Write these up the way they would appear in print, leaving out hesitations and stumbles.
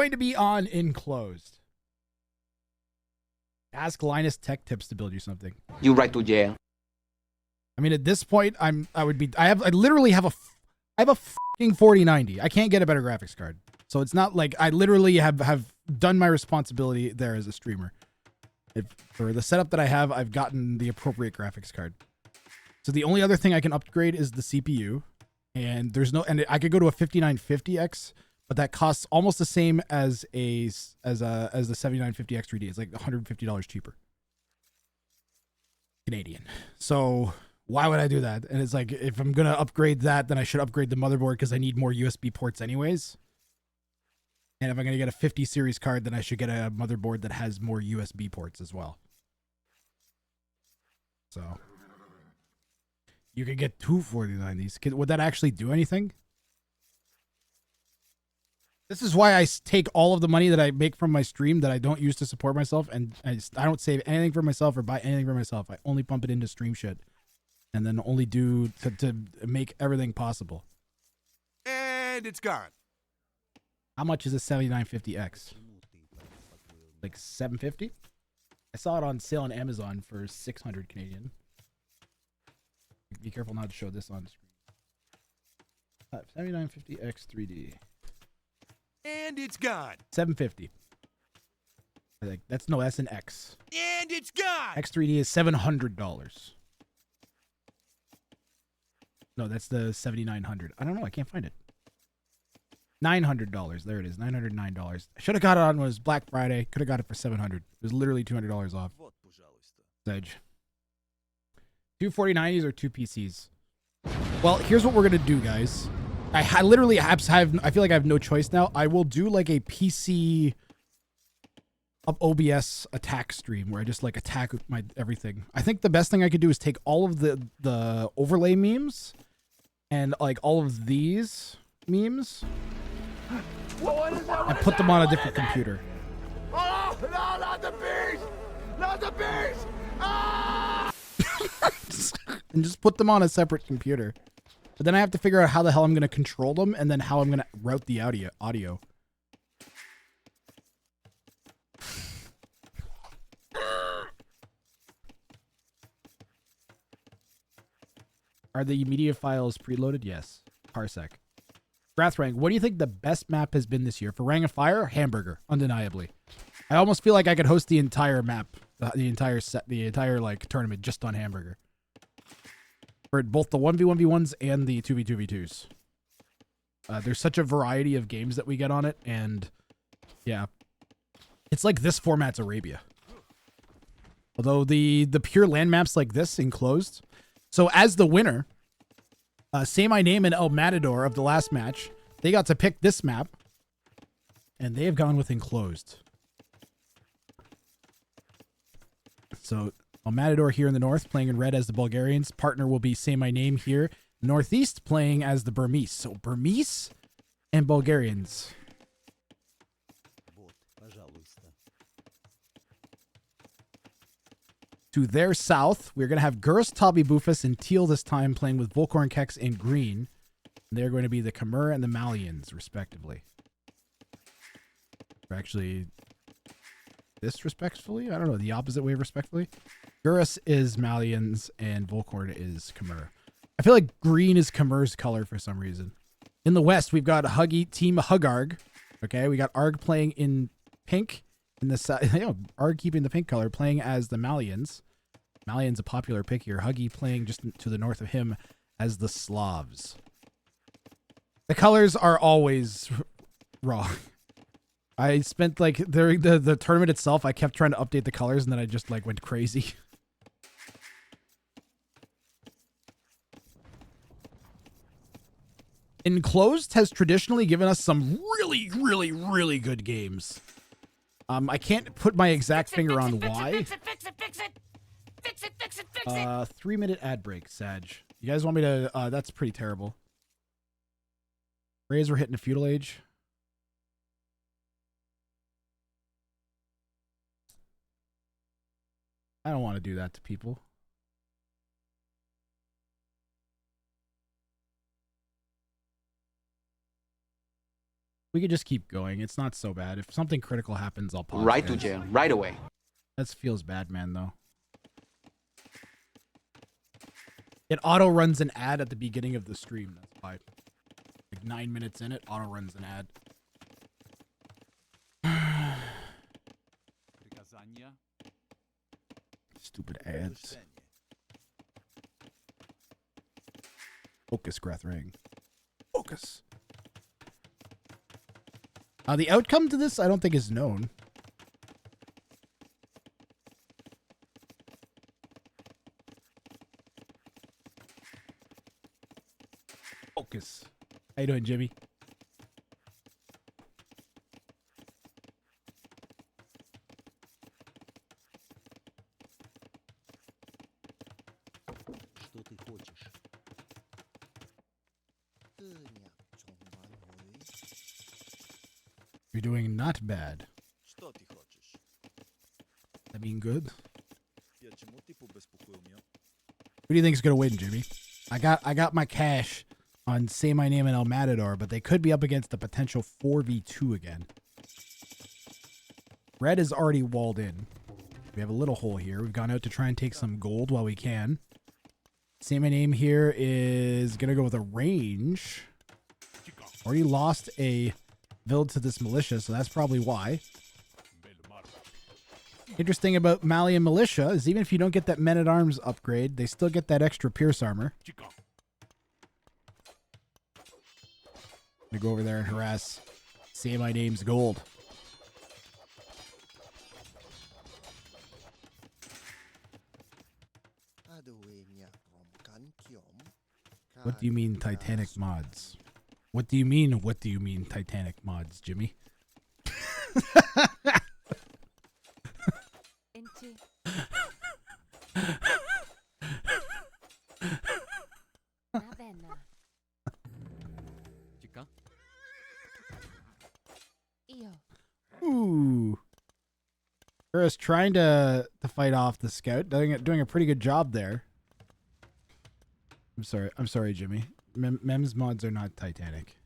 going to be on Enclosed. Ask Linus Tech Tips to build you something. You right to jail. I mean, at this point, I literally have a fucking 4090. I can't get a better graphics card. So it's not like I literally have done my responsibility there as a streamer. For the setup that I have, I've gotten the appropriate graphics card. So the only other thing I can upgrade is the CPU, and I could go to a 5950X, but that costs almost the same as the 7950X 3D. It's like $150 cheaper Canadian. So why would I do that? And it's like, if I'm gonna upgrade that, then I should upgrade the motherboard because I need more USB ports anyways. And if I'm gonna get a 50 series card, then I should get a motherboard that has more USB ports as well. So you could get two 4090s. Would that actually do anything? This is why I take all of the money that I make from my stream that I don't use to support myself, and I don't save anything for myself or buy anything for myself. I only pump it into stream shit, and then only do to make everything possible. And it's gone. How much is a 7950X? Like $750? I saw it on sale on Amazon for 600 Canadian. Be careful not to show this on screen. 7950X 3D. And it's gone. 750. I think that's an X. And it's gone. X3D is $700. No, that's the 7900. I don't know. I can't find it. $900. There it is. $909. I should have got it on when it was Black Friday. Could have got it for $700. It was literally $200 off. Sedge. Two 4090s or two PCs? Well, here's what we're gonna do, guys. I literally I feel like I have no choice now. I will do like a PC OBS attack stream where I just like attack my everything. I think the best thing I could do is take all of the overlay memes and like all of these memes and put them on a different computer. Oh, no, not the beast! Not the beast! Ah! And just put them on a separate computer. But then I have to figure out how the hell I'm going to control them and then how I'm going to route the audio. Are the media files preloaded? Yes. Parsec. Wrathrang, what do you think the best map has been this year? For Ring of Fire, Hamburger, undeniably. I almost feel like I could host the entire map, the entire set, the entire like tournament just on Hamburger. For both the 1v1v1s and the 2v2v2s. There's such a variety of games that we get on it, and yeah. It's like this format's Arabia. Although the pure land maps like this, Enclosed. So as the winner, Say My Name and El Matador of the last match, they got to pick this map, and they have gone with Enclosed. So El Matador here in the north, playing in red as the Bulgarians. Partner will be Say My Name here. Northeast playing as the Burmese. So Burmese and Bulgarians. To their south, we're going to have Gurus, Tabi Bufus, and Teal this time playing with Volcorn Kex in green. And they're going to be the Khmer and the Malians, respectively. Or actually, this respectfully? I don't know, the opposite way respectfully. Gurus is Malians and Volcorn is Khmer. I feel like green is Khmer's color for some reason. In the west, we've got Huggy, Team Hugarg. Okay, we got Arg playing in pink. In the side, Arg keeping the pink color, playing as the Malians. Malian's a popular pick here. Huggy playing just to the north of him as the Slavs. The colors are always wrong. I spent like during the tournament itself, I kept trying to update the colors and then I just like went crazy. Enclosed has traditionally given us some really, really, really good games. I can't put my exact finger on why. 3-minute ad break, Sag. You guys want me to, that's pretty terrible. Rays were hitting a feudal age. I don't want to do that to people. We could just keep going. It's not so bad. If something critical happens, I'll pause. Right to guys. jail, right away. That feels bad, man, though. It auto runs an ad at the beginning of the stream. That's why. Like 9 minutes in, it auto runs an ad. Stupid ads. Focus, Grathring. Focus. The outcome to this, I don't think is known. Focus. How you doing, Jimmy? Что ты хочешь? You're doing not bad. Что ты хочешь? I mean good. Я чему ты побеспокоил меня? Who do you think is gonna win, Jimmy? I got my cash on Say My Name and El Matador, but they could be up against the potential 4v2 again. Red is already walled in. We have a little hole here. We've gone out to try and take some gold while we can. Say My Name here is gonna go with a range. Already lost a build to this militia, so that's probably why. Interesting about Malian militia is even if you don't get that men-at-arms upgrade, they still get that extra pierce armor. Gonna go over there and harass Say My Name's gold. What do you mean Titanic mods? What do you mean Titanic mods, Jimmy? Into. Ravenna. Io. Ooh. Kura's trying to fight off the scout, doing a pretty good job there. I'm sorry, Jimmy. Mem's mods are not Titanic.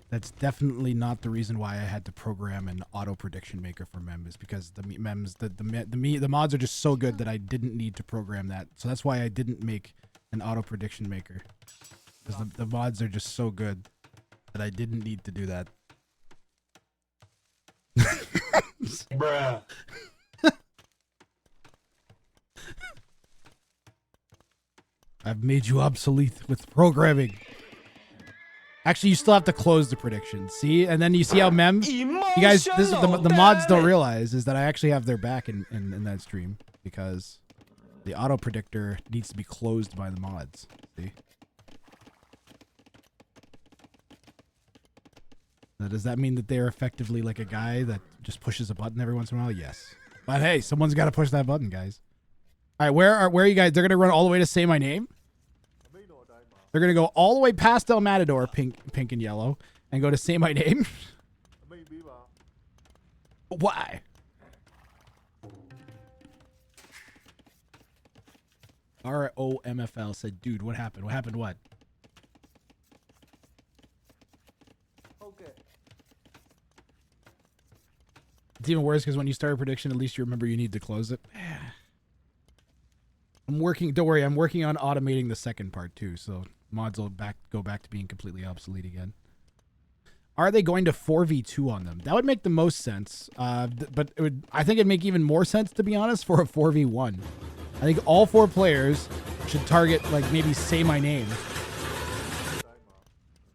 That's definitely not the reason why I had to program an auto prediction maker for Mem, is because the mods are just so good that I didn't need to program that. So that's why I didn't make an auto prediction maker. Because the mods are just so good that I didn't need to do that. Bruh. I've made you obsolete with programming. Actually, you still have to close the prediction. See? And then you see how Mem... You guys, this is the mods don't realize is that I actually have their back in that stream. Because the auto predictor needs to be closed by the mods. See? Now, does that mean that they're effectively like a guy that just pushes a button every once in a while? Yes. But hey, someone's got to push that button, guys. All right, where are you guys? They're going to run all the way to Say My Name? They're going to go all the way past El Matador, pink and yellow, and go to Say My Name? Why? ROMFL said, dude, what happened? What happened what? Okay. It's even worse because when you start a prediction, at least you remember you need to close it. Don't worry, I'm working on automating the second part too, so mods will go back to being completely obsolete again. Are they going to 4v2 on them? That would make the most sense, but I think it'd make even more sense, to be honest, for a 4v1. I think all 4 players should target, like, maybe Say My Name.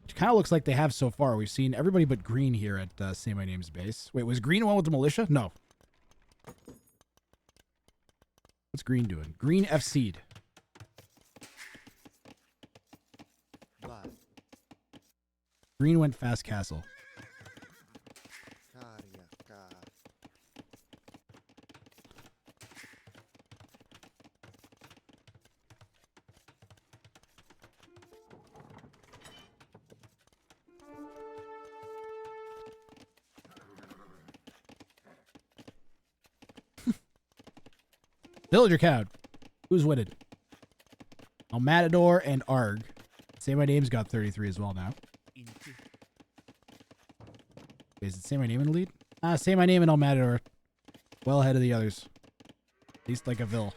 Which kind of looks like they have so far. We've seen everybody but Green here at Say My Name's base. Wait, was Green the one with the militia? No. What's Green doing? Green FC'd. Green went Fast Castle. Villager count. Who's winning? Oh, Matador and Arg. Say My Name's got 33 as well now. Wait, is it Say My Name in the lead? Say My Name and El Matador. Well ahead of the others. At least like a Ville.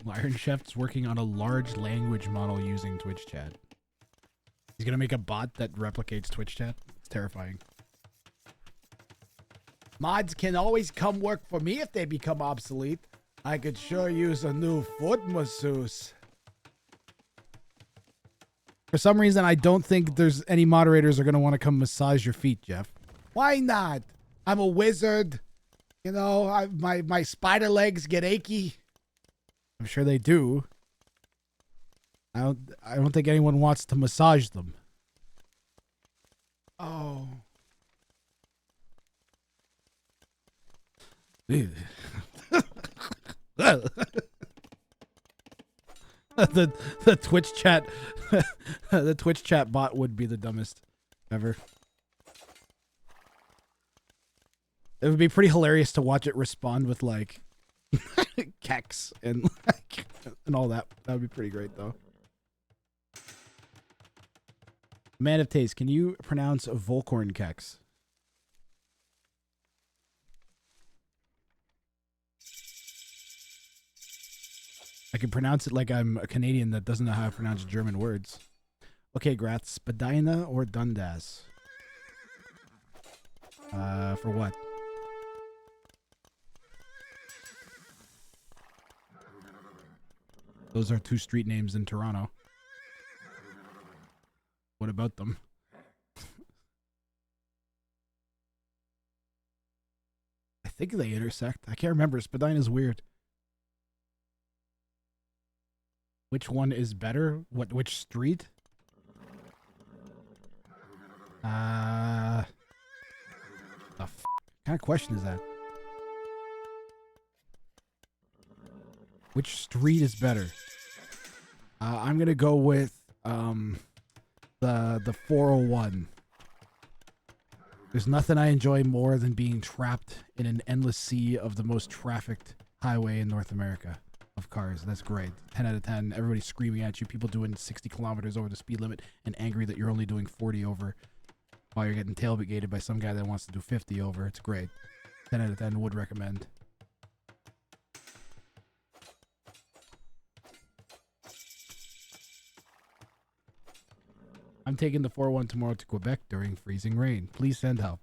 Iron Chef's working on a large language model using Twitch chat. He's gonna make a bot that replicates Twitch chat. It's terrifying. Mods can always come work for me if they become obsolete. I could sure use a new foot masseuse. For some reason, I don't think there's any moderators are gonna want to come massage your feet, Jeff. Why not? I'm a wizard. You know, my spider legs get achy. I'm sure they do. I don't think anyone wants to massage them. Oh. the Twitch chat the Twitch chat bot would be the dumbest ever. It would be pretty hilarious to watch it respond with like Kex and like and all that. That would be pretty great though. Man of taste, can you pronounce Volcorn Kex? I can pronounce it like I'm a Canadian that doesn't know how to pronounce German words. Okay, Grath, Spadina or Dundas? For what? Those are two street names in Toronto. What about them? I think they intersect. I can't remember. Spadina's weird. Which one is better? Which street? The kind of question is that? Which street is better? I'm gonna go with the 401. There's nothing I enjoy more than being trapped in an endless sea of the most trafficked highway in North America of cars. That's great. 10 out of 10. Everybody screaming at you. People doing 60 kilometers over the speed limit and angry that you're only doing 40 over while you're getting tailgated by some guy that wants to do 50 over. It's great. 10 out of 10 would recommend. I'm taking the 401 tomorrow to Quebec during freezing rain. Please send help.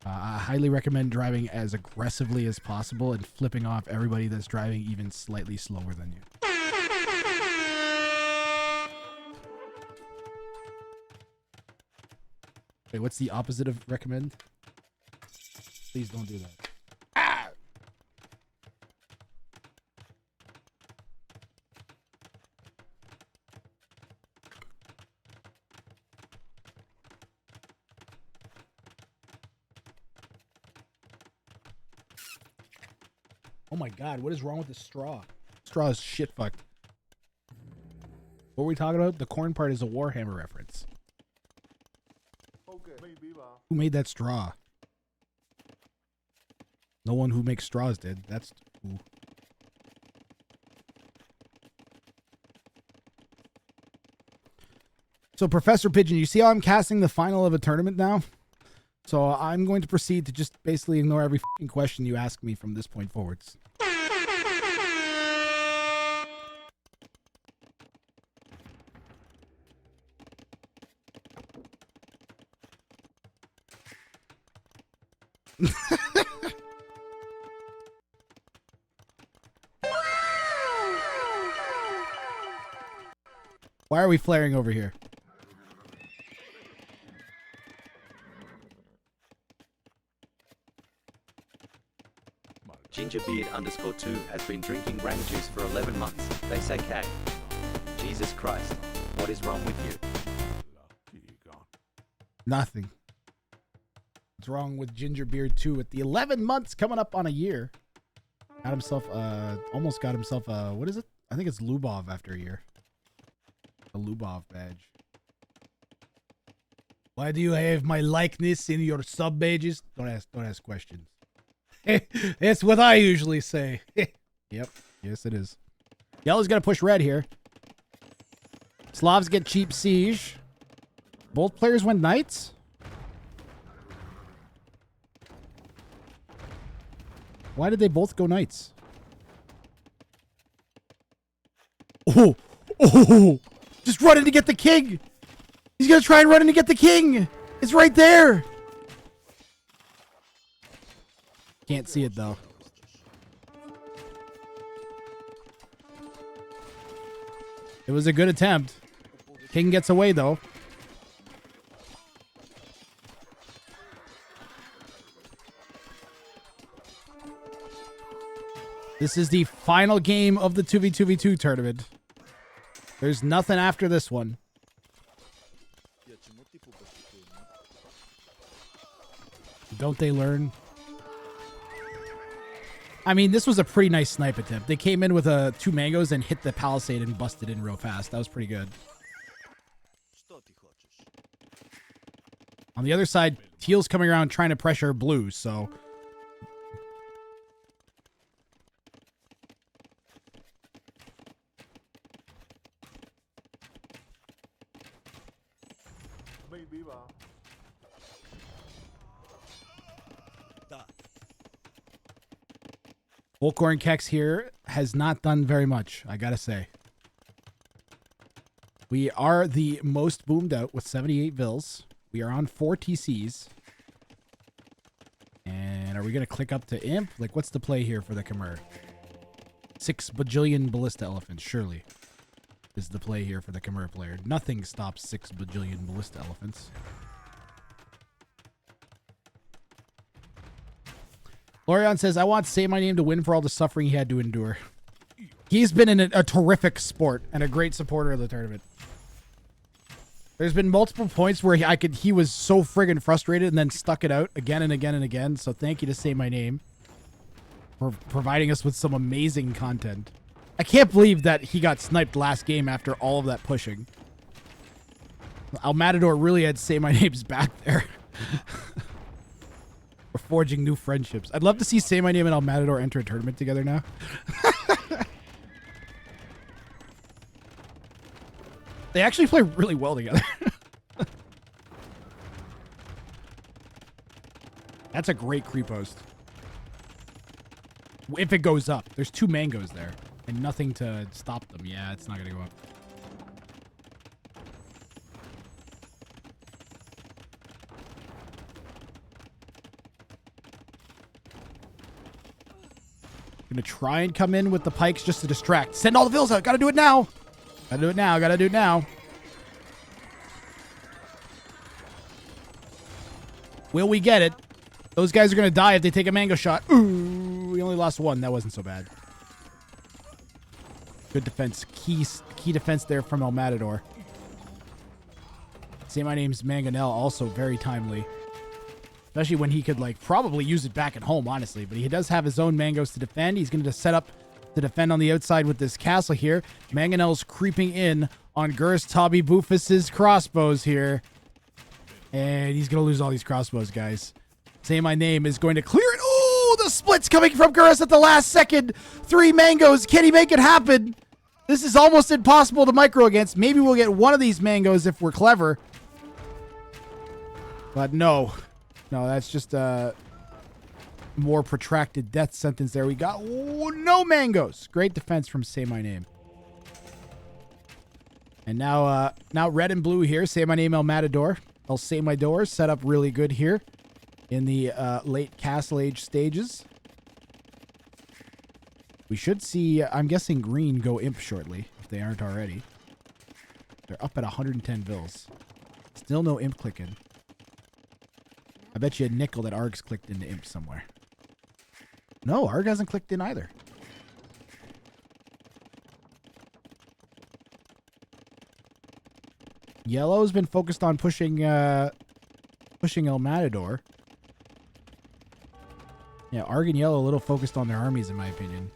I highly recommend driving as aggressively as possible and flipping off everybody that's driving even slightly slower than you. Wait, what's the opposite of recommend? Please don't do that. Ah! Oh my god, what is wrong with the straw? Straw is shit fucked. What were we talking about? The corn part is a Warhammer reference. Okay. Who made that straw? No one who makes straws did. That's ooh. So Professor Pigeon, you see how I'm casting the final of a tournament now? So I'm going to proceed to just basically ignore every fucking question you ask me from this point forwards. Why are we flaring over here? Gingerbeard_2 has been drinking Rang juice for 11 months. They say cat. Jesus Christ. What is wrong with you? Nothing. What's wrong with Gingerbeard 2 at the 11 months coming up on a year? Got himself, almost got himself, what is it? I think it's Lubov after a year. A Lubov badge. Why do you have my likeness in your sub badges? Don't ask questions. That's what I usually say. Yep. Yes, it is. Yellow's got to push red here. Slavs get cheap siege. Both players went knights? Why did they both go knights? Oh! Oh! Just run in to get the king! He's gonna try and run in to get the king! It's right there! Can't see it though. It was a good attempt. King gets away though. This is the final game of the 2v2v2 tournament. There's nothing after this one. Я чему типу безпокоєння? Don't they learn? I mean, this was a pretty nice snipe attempt. They came in with 2 mangoes and hit the palisade and busted in real fast. That was pretty good. Що ти хочеш? On the other side, Teal's coming around trying to pressure Blue, so... Так. Volcorn Kex here has not done very much, I gotta say. We are the most boomed out with 78 Vils. We are on 4 TCs. And are we going to click up to Imp? Like, what's the play here for the Khmer? 6 bajillion Ballista Elephants, surely, is the play here for the Khmer player. Nothing stops 6 bajillion Ballista Elephants. Lorion says, I want Say My Name to win for all the suffering he had to endure. He's been in a terrific sport and a great supporter of the tournament. There's been multiple points where he was so friggin' frustrated and then stuck it out again and again and again. So thank you to Say My Name for providing us with some amazing content. I can't believe that he got sniped last game after all of that pushing. Al Matador really had Say My Name's back there. We're forging new friendships. I'd love to see Say My Name and Al Matador enter a tournament together now. They actually play really well together. That's a great creep post. If it goes up. There's 2 mangoes there. And nothing to stop them. Yeah, it's not going to go up. Gonna try and come in with the pikes just to distract. Send all the Vils out. Gotta do it now. Gotta do it now. Gotta do it now. Will we get it? Those guys are gonna die if they take a mango shot. Ooh, we only lost 1. That wasn't so bad. Good defense. Key defense there from El Matador. Say My Name's Mangonel, also very timely. Especially when he could, like, probably use it back at home, honestly. But he does have his own mangoes to defend. He's going to set up to defend on the outside with this castle here. Mangonel's creeping in on Gurst Tabi Bufus's crossbows here. And he's going to lose all these crossbows, guys. Say My Name is going to clear it. Oh, the split's coming from Gurst at the last second. 3 mangoes. Can he make it happen? This is almost impossible to micro against. Maybe we'll get one of these mangoes if we're clever. But no. No, that's just a more protracted death sentence there. We got no mangoes. Great defense from Say My Name. And now red and blue here. Say My Name, El Matador. I'll Say My Door. Set up really good here in the late Castle Age stages. We should see, I'm guessing green go Imp shortly, if they aren't already. They're up at 110 Vils. Still no Imp clicking. I bet you a nickel that Arg's clicked into Imp somewhere. No, Arg hasn't clicked in either. Yellow's been focused on pushing El Matador. Yeah, Arg and Yellow a little focused on their armies, in my opinion.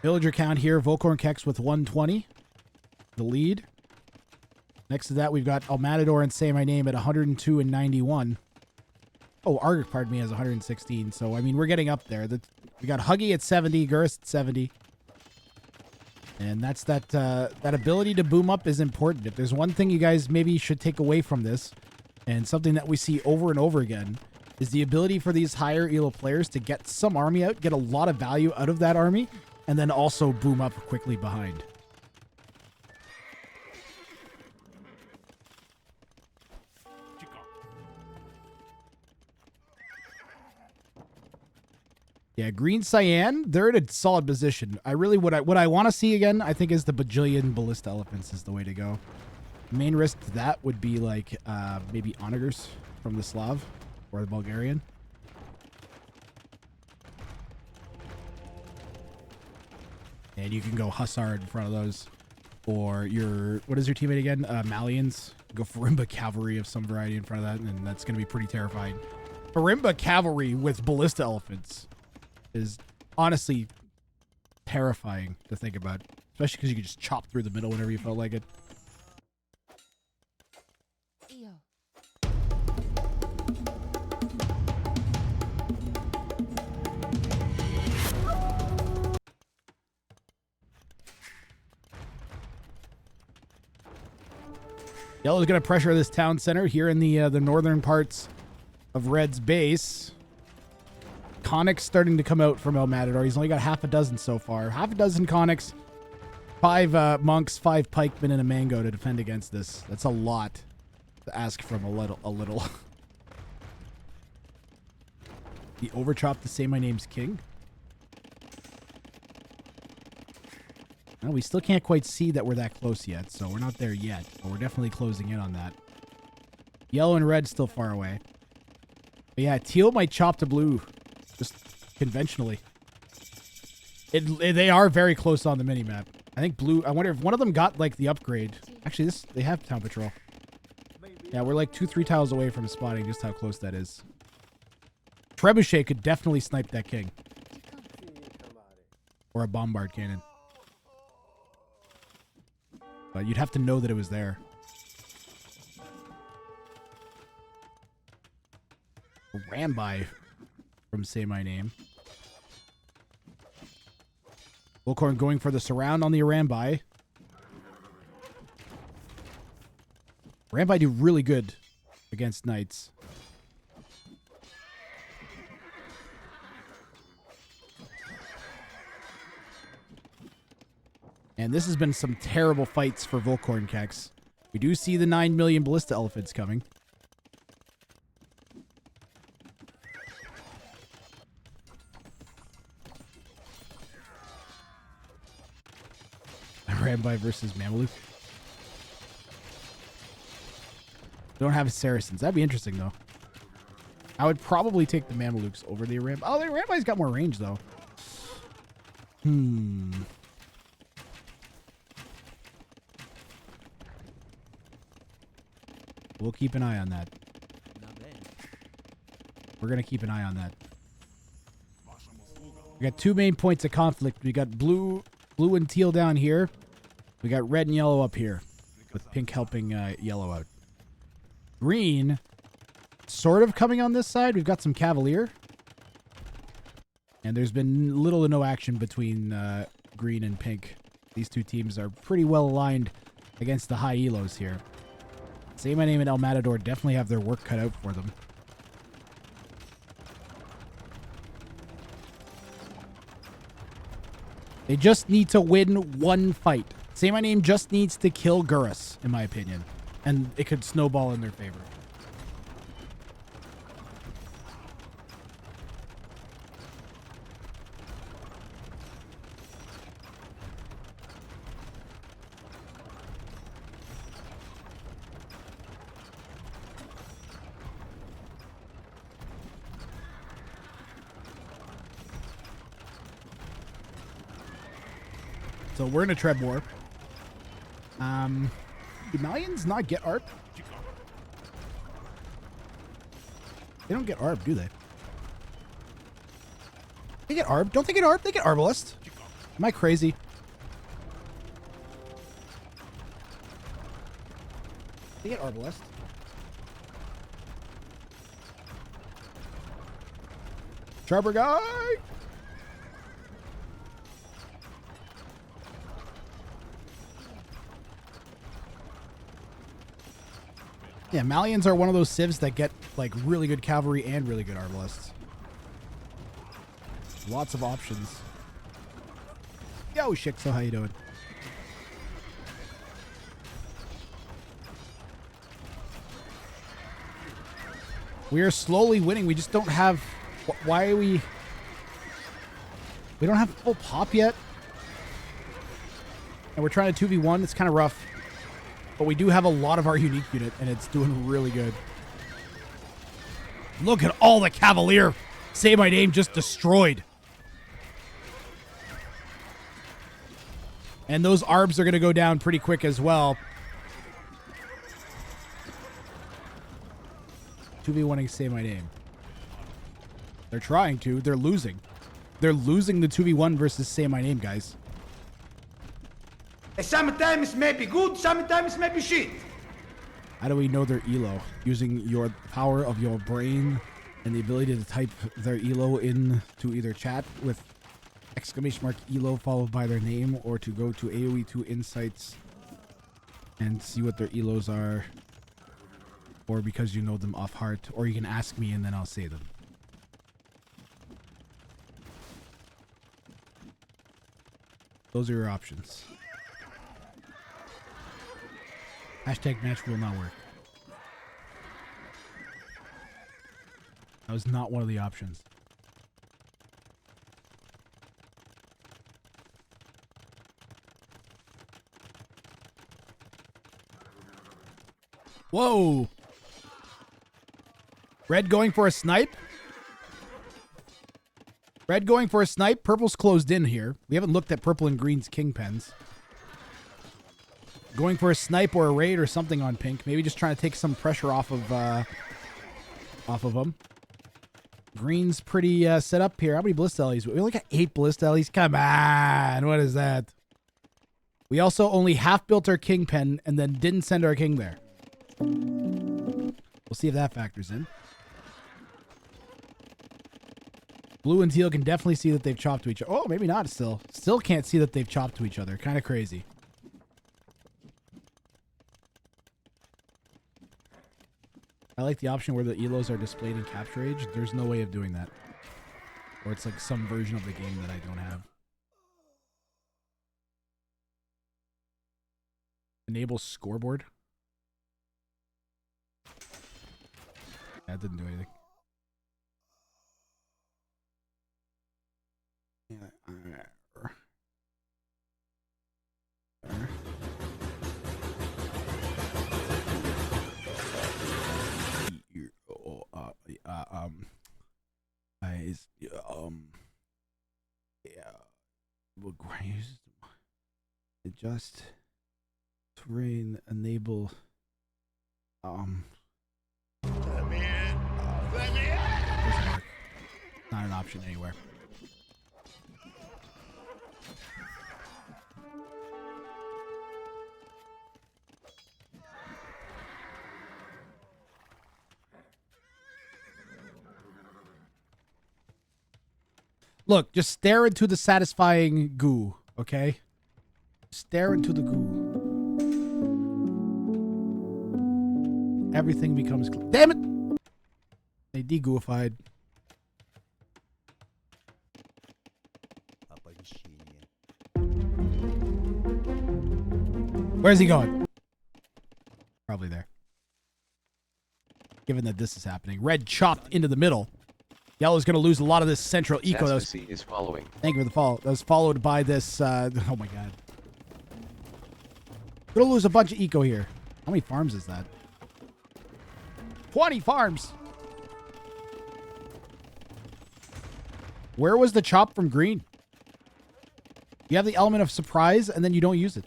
Villager count here, Volcorn Kex with 120. The lead. Next to that, we've got El Matador and Say My Name at 102 and 91. Oh, Arg, pardon me, has 116. So, I mean, we're getting up there. We got Huggy at 70, Gurst at 70. And that's that ability to boom up is important. If there's one thing you guys maybe should take away from this, and something that we see over and over again, is the ability for these higher elo players to get some army out, get a lot of value out of that army, and then also boom up quickly behind. Yeah, green cyan, they're in a solid position. I really what I want to see again, I think, is the bajillion ballista elephants is the way to go. Main risk to that would be like maybe onagers from the Slav or the Bulgarian. And you can go Hussar in front of those. Or your, what is your teammate again? Malians. Go Farimba Cavalry of some variety in front of that, and that's going to be pretty terrifying. Farimba Cavalry with ballista elephants is honestly terrifying to think about. Especially because you can just chop through the middle whenever you felt like it. Io. Yellow's going to pressure this town center here in the northern parts of Red's base. Conics starting to come out from El Matador. He's only got half a dozen so far. Half a dozen Conics, 5 monks, 5 pikemen, and a mango to defend against this. That's a lot to ask from a little. The overchop to say my name's king. No, we still can't quite see that we're that close yet, so we're not there yet. But we're definitely closing in on that. Yellow and red still far away. But yeah, teal might chop to blue, just conventionally. They are very close on the mini-map. I think blue, I wonder if one of them got like the upgrade. Actually, they have town patrol. Yeah, we're like 2-3 tiles away from spotting just how close that is. Trebuchet could definitely snipe that king. Or a bombard cannon. But you'd have to know that it was there. Rambai from Say My Name. Volkorn going for the surround on the Rambai. Rambai do really good against knights. And this has been some terrible fights for Volkorn Kex. We do see the 9 million ballista elephants coming. Rambai versus Mameluke. Don't have Saracens. That'd be interesting, though. I would probably take the Mamelukes over the Rambai. Oh, the Rambai's got more range, though. We'll keep an eye on that. We're going to keep an eye on that. We got 2 main points of conflict. We got blue and teal down here. We got red and yellow up here, with pink helping yellow out. Green, sort of coming on this side. We've got some Cavalier. And there's been little to no action between green and pink. These two teams are pretty well aligned against the high elos here. Say My Name and El Matador definitely have their work cut out for them. They just need to win one fight. Say My Name just needs to kill Gurus, in my opinion. And it could snowball in their favor. So we're in a Treb war. Do Malians not get ARP? They don't get ARP, do they? They get ARP? Don't they get ARP? They get Arbalest. Am I crazy? They get Arbalest. Sharper guy! Yeah, Malians are one of those civs that get like really good cavalry and really good arbalists. Lots of options. Yo, Shixo, how you doing? We are slowly winning. We just don't have... Why are we... We don't have full pop yet. And we're trying to 2v1. It's kind of rough. But we do have a lot of our unique unit, and it's doing really good. Look at all the Cavalier. Say my name just destroyed. And those arbs are going to go down pretty quick as well. 2v1ing Say My Name. They're trying to. They're losing. They're losing the 2v1 versus Say My Name, guys. Sometimes may be good, sometimes may be shit. How do we know their ELO? Using your power of your brain and the ability to type their ELO into either chat with !ELO followed by their name, or to go to AoE2 Insights and see what their ELOs are. Or because you know them off heart, or you can ask me and then I'll say them. Those are your options. Hashtag match will not work. That was not one of the options. Whoa! Red going for a snipe? Red going for a snipe. Purple's closed in here. We haven't looked at purple and green's kingpins. Going for a snipe or a raid or something on pink. Maybe just trying to take some pressure off of them. Green's pretty set up here. How many Ballista Ellies? We only got 8 Ballista Ellies. Come on. What is that? We also only half built our kingpin and then didn't send our king there. We'll see if that factors in. Blue and teal can definitely see that they've chopped to each other. Oh, maybe not still. Still can't see that they've chopped to each other. Kind of crazy. I like the option where the ELOs are displayed in capture age. There's no way of doing that. Or it's like some version of the game that I don't have. Enable scoreboard. That didn't do anything. Adjust terrain, enable Let me in. Let me in. doesn't work. Not an option anywhere. Look, just stare into the satisfying goo, okay? Stare into the goo. Everything becomes clear. Damn it! They degooified. Where's he going? Probably there. Given that this is happening. Red chopped into the middle. Yellow's going to lose a lot of this central eco. That was, is following. thank you for the follow. That was followed by this. Oh my god. Going to lose a bunch of eco here. How many farms is that? 20 farms. Where was the chop from green? You have the element of surprise and then you don't use it.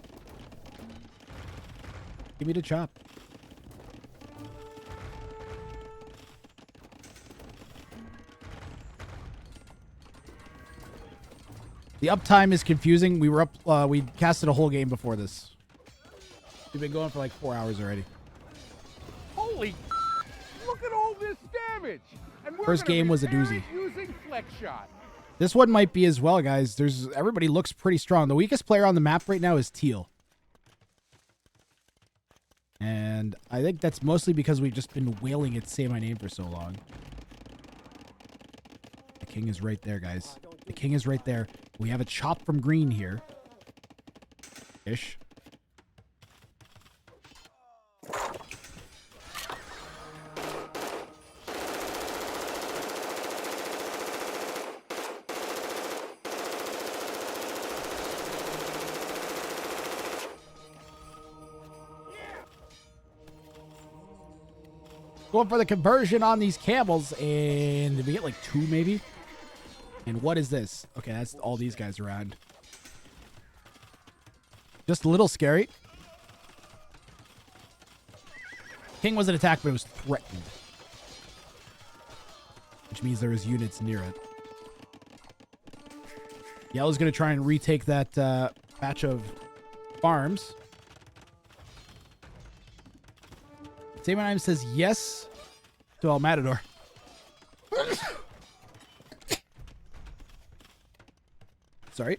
Give me the chop. The uptime is confusing. We were up, we casted a whole game before this. We've been going for like 4 hours already. Holy look at all this damage. And we're First gonna game was a repair doozy. it using flex shot. This one might be as well, guys. Everybody looks pretty strong. The weakest player on the map right now is Teal. And I think that's mostly because we've just been wailing at Say My Name for so long. The king is right there, guys. The king is right there. We have a chop from green here. Ish. Going for the conversion on these camels, and did we get like 2 maybe? And what is this? Okay, that's all these guys around. Just a little scary. King wasn't attacked, but it was threatened. Which means there was units near it. Yellow's going to try and retake that patch of farms. Say My Name says yes to El Matador. Sorry.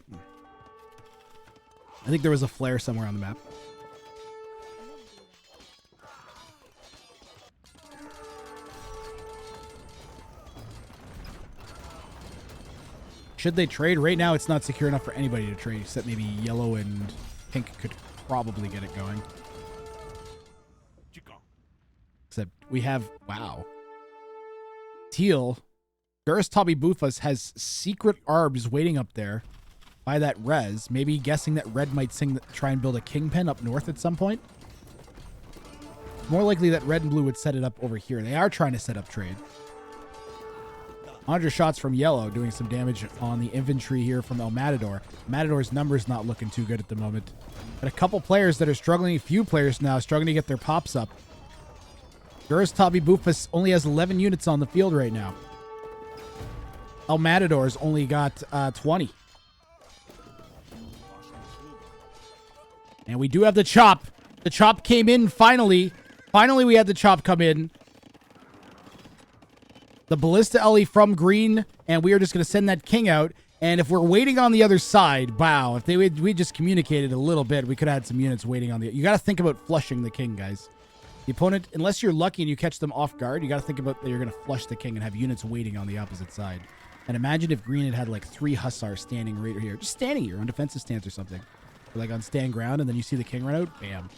I think there was a flare somewhere on the map. Should they trade? Right now, it's not secure enough for anybody to trade, except maybe yellow and pink could probably get it going. Except we have, wow. Teal, Gurus Tommy Bufas has secret arbs waiting up there by that res. Maybe guessing that red might try and build a kingpin up north at some point. More likely that red and blue would set it up over here. They are trying to set up trade. 100 shots from yellow, doing some damage on the infantry here from El Matador. Matador's numbers not looking too good at the moment. But a couple players that are struggling, a few players now struggling to get their pops up. Gurus Tommy Bufas only has 11 units on the field right now. El Matador's only got 20. And we do have the chop. The chop came in finally. Finally, we had the chop come in. The Ballista Ellie from green, and we are just going to send that king out. And if we're waiting on the other side, wow, if we just communicated a little bit, we could have had some units waiting on the... You got to think about flushing the king, guys. The opponent, unless you're lucky and you catch them off guard, you got to think about that you're going to flush the king and have units waiting on the opposite side. And imagine if green had like 3 hussars standing right here. Just standing here on defensive stance or something. Or like on stand ground, and then you see the king run out. Bam.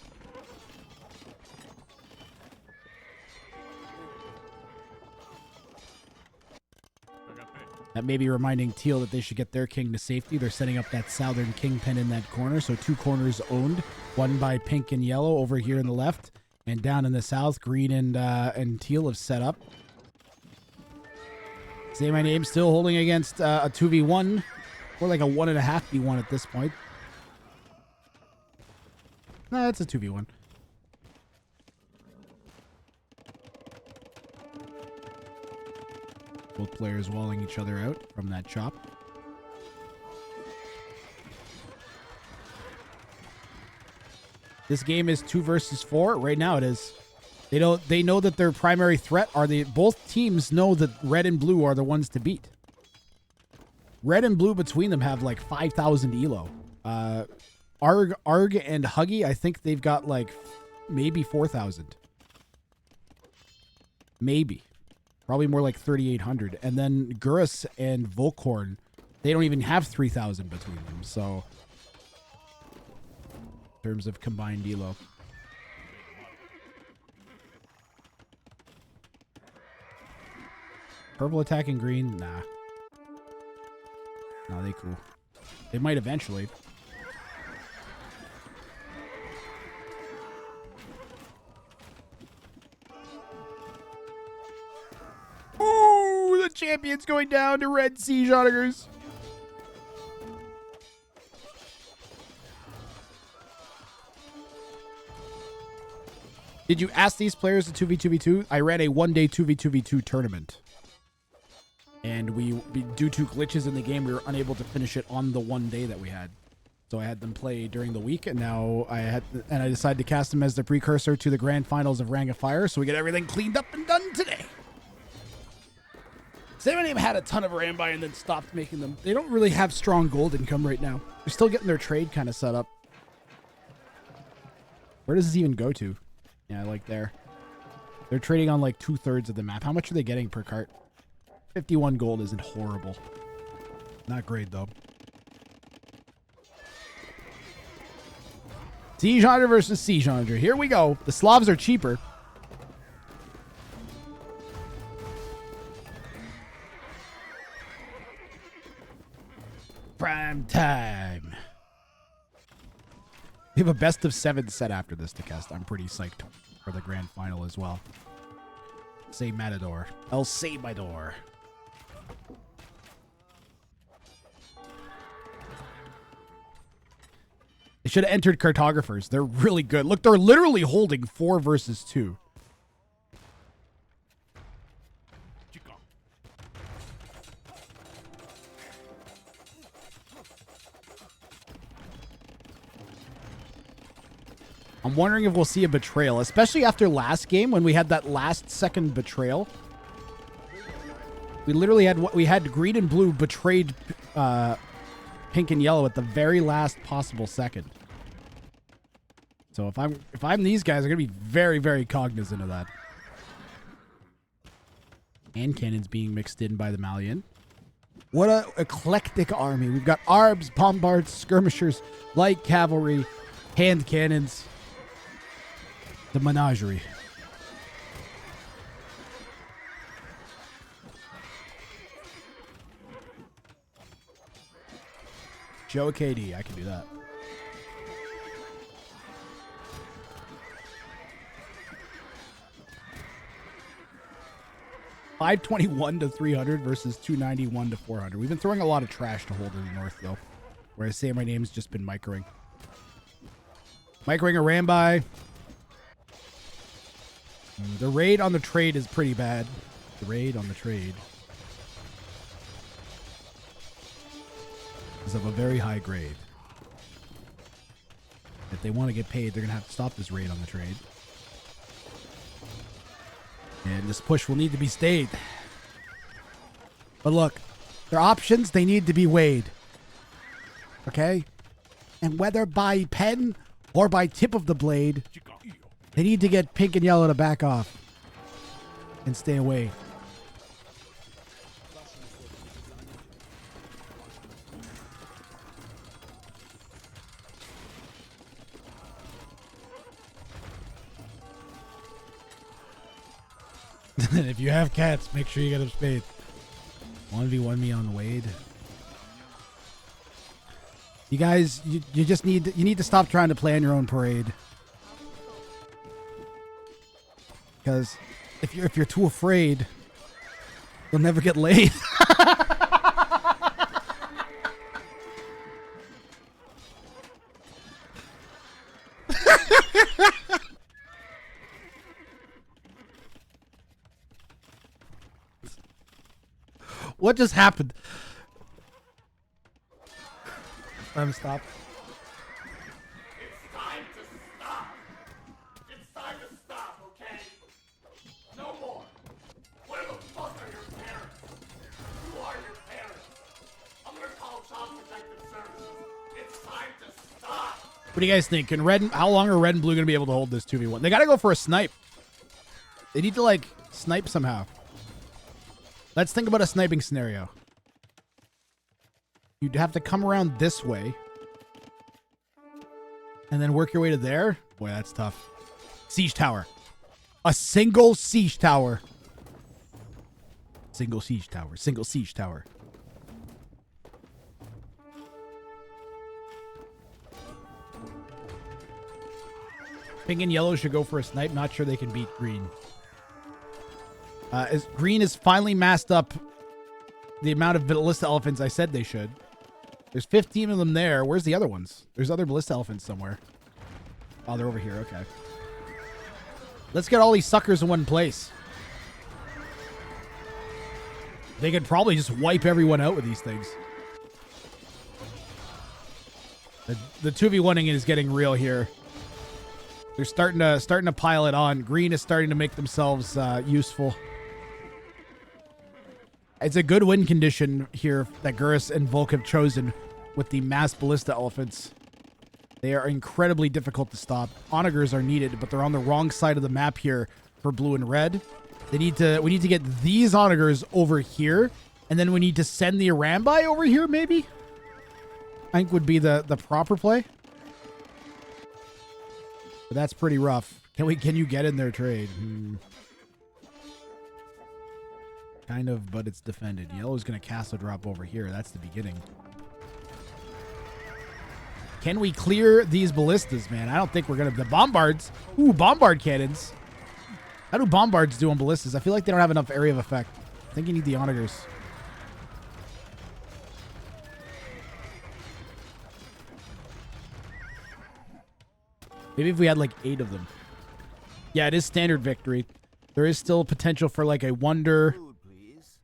That may be reminding Teal that they should get their king to safety. They're setting up that southern kingpin in that corner. So 2 corners owned. One by pink and yellow over here in the left. And down in the south, green and teal have set up. Say My Name still holding against a 2v1. Or like a 1.5v1 at this point. Nah, it's a 2v1. Both players walling each other out from that chop. This game is 2 versus 4. Right now it is. They know that their primary threat are both teams know that red and blue are the ones to beat. Red and blue between them have like 5,000 elo. Arg and Huggy, I think they've got like maybe 4,000. Maybe. Probably more like 3,800. And then Gurus and Volkhorn, they don't even have 3,000 between them. So, in terms of combined elo. Purple attacking green? Nah. Nah, they cool. They might eventually. Ooh, the champion's going down to Red Siege Auditors. Did you ask these players to 2v2v2? I ran a one-day 2v2v2 tournament. And due to glitches in the game, we were unable to finish it on the one day that we had. So I had them play during the week, and now I decided to cast them as the precursor to the grand finals of Ring of Fire, so we get everything cleaned up and done today. Say My Name had a ton of Rambi and then stopped making them. They don't really have strong gold income right now. They're still getting their trade kind of set up. Where does this even go to? Yeah, like there. They're trading on like 2/3 of the map. How much are they getting per cart? 51 gold isn't horrible. Not great, though. Siege Hunter versus Siege Hunter. Here we go. The Slavs are cheaper. Prime time. We have a best of 7 set after this to cast. I'm pretty psyched for the grand final as well. Say Matador. El Sabador. They should have entered cartographers. They're really good. Look, they're literally holding 4 versus 2. I'm wondering if we'll see a betrayal, especially after last game when we had that last second betrayal. We literally had green and blue betrayed pink and yellow at the very last possible second. So if I'm these guys, I'm gonna be very, very cognizant of that. And cannons being mixed in by the Malian. What a eclectic army. We've got arbs, bombards, skirmishers, light cavalry, hand cannons. The menagerie. Joe KD, I can do that. $521 to 300 versus 291 to 400. We've been throwing a lot of trash to hold in the north, though. Whereas Say My Name's just been microing. Microing a Rambai. The raid on the trade is pretty bad. The raid on the trade is of a very high grade. If they want to get paid, they're going to have to stop this raid on the trade. And this push will need to be stayed. But look, their options, they need to be weighed. Okay? And whether by pen or by tip of the blade, they need to get pink and yellow to back off and stay away. And if you have cats, make sure you get them spayed. 1v1 me on Wade. You guys, you just need to stop trying to plan your own parade. Because if you're too afraid, you'll never get laid. What just happened? Stop. It's time to stop. It's time to stop, okay? No more. Where the fuck are your parents? Who are your parents? I'm gonna call Child Protective Services. It's time to stop. What do you guys think? How long are red and blue going to be able to hold this 2v1? They got to go for a snipe. They need to, like, snipe somehow. Let's think about a sniping scenario. You'd have to come around this way. And then work your way to there. Boy, that's tough. Siege tower. A single siege tower. Single siege tower. Single siege tower. Pink and yellow should go for a snipe. Not sure they can beat green. As green is finally masked up the amount of ballista elephants I said they should. There's 15 of them there. Where's the other ones? There's other ballista elephants somewhere. Oh, they're over here. Okay. Let's get all these suckers in one place. They could probably just wipe everyone out with these things. The 2v1ing is getting real here. They're starting to pile it on. Green is starting to make themselves useful. It's a good win condition here that Gurus and Volk have chosen with the mass ballista elephants. They are incredibly difficult to stop. Onagers are needed, but they're on the wrong side of the map here for blue and red. We need to get these onagers over here, and then we need to send the Arambi over here, maybe? I think would be the proper play. But that's pretty rough. Can you get in their trade? Kind of, but it's defended. Yellow's gonna cast a drop over here. That's the beginning. Can we clear these ballistas, man? I don't think we're gonna. The bombards. Ooh, bombard cannons. How do bombards do on ballistas? I feel like they don't have enough area of effect. I think you need the onagers. Maybe if we had like 8 of them. Yeah, it is standard victory. There is still potential for like a wonder. Food, please.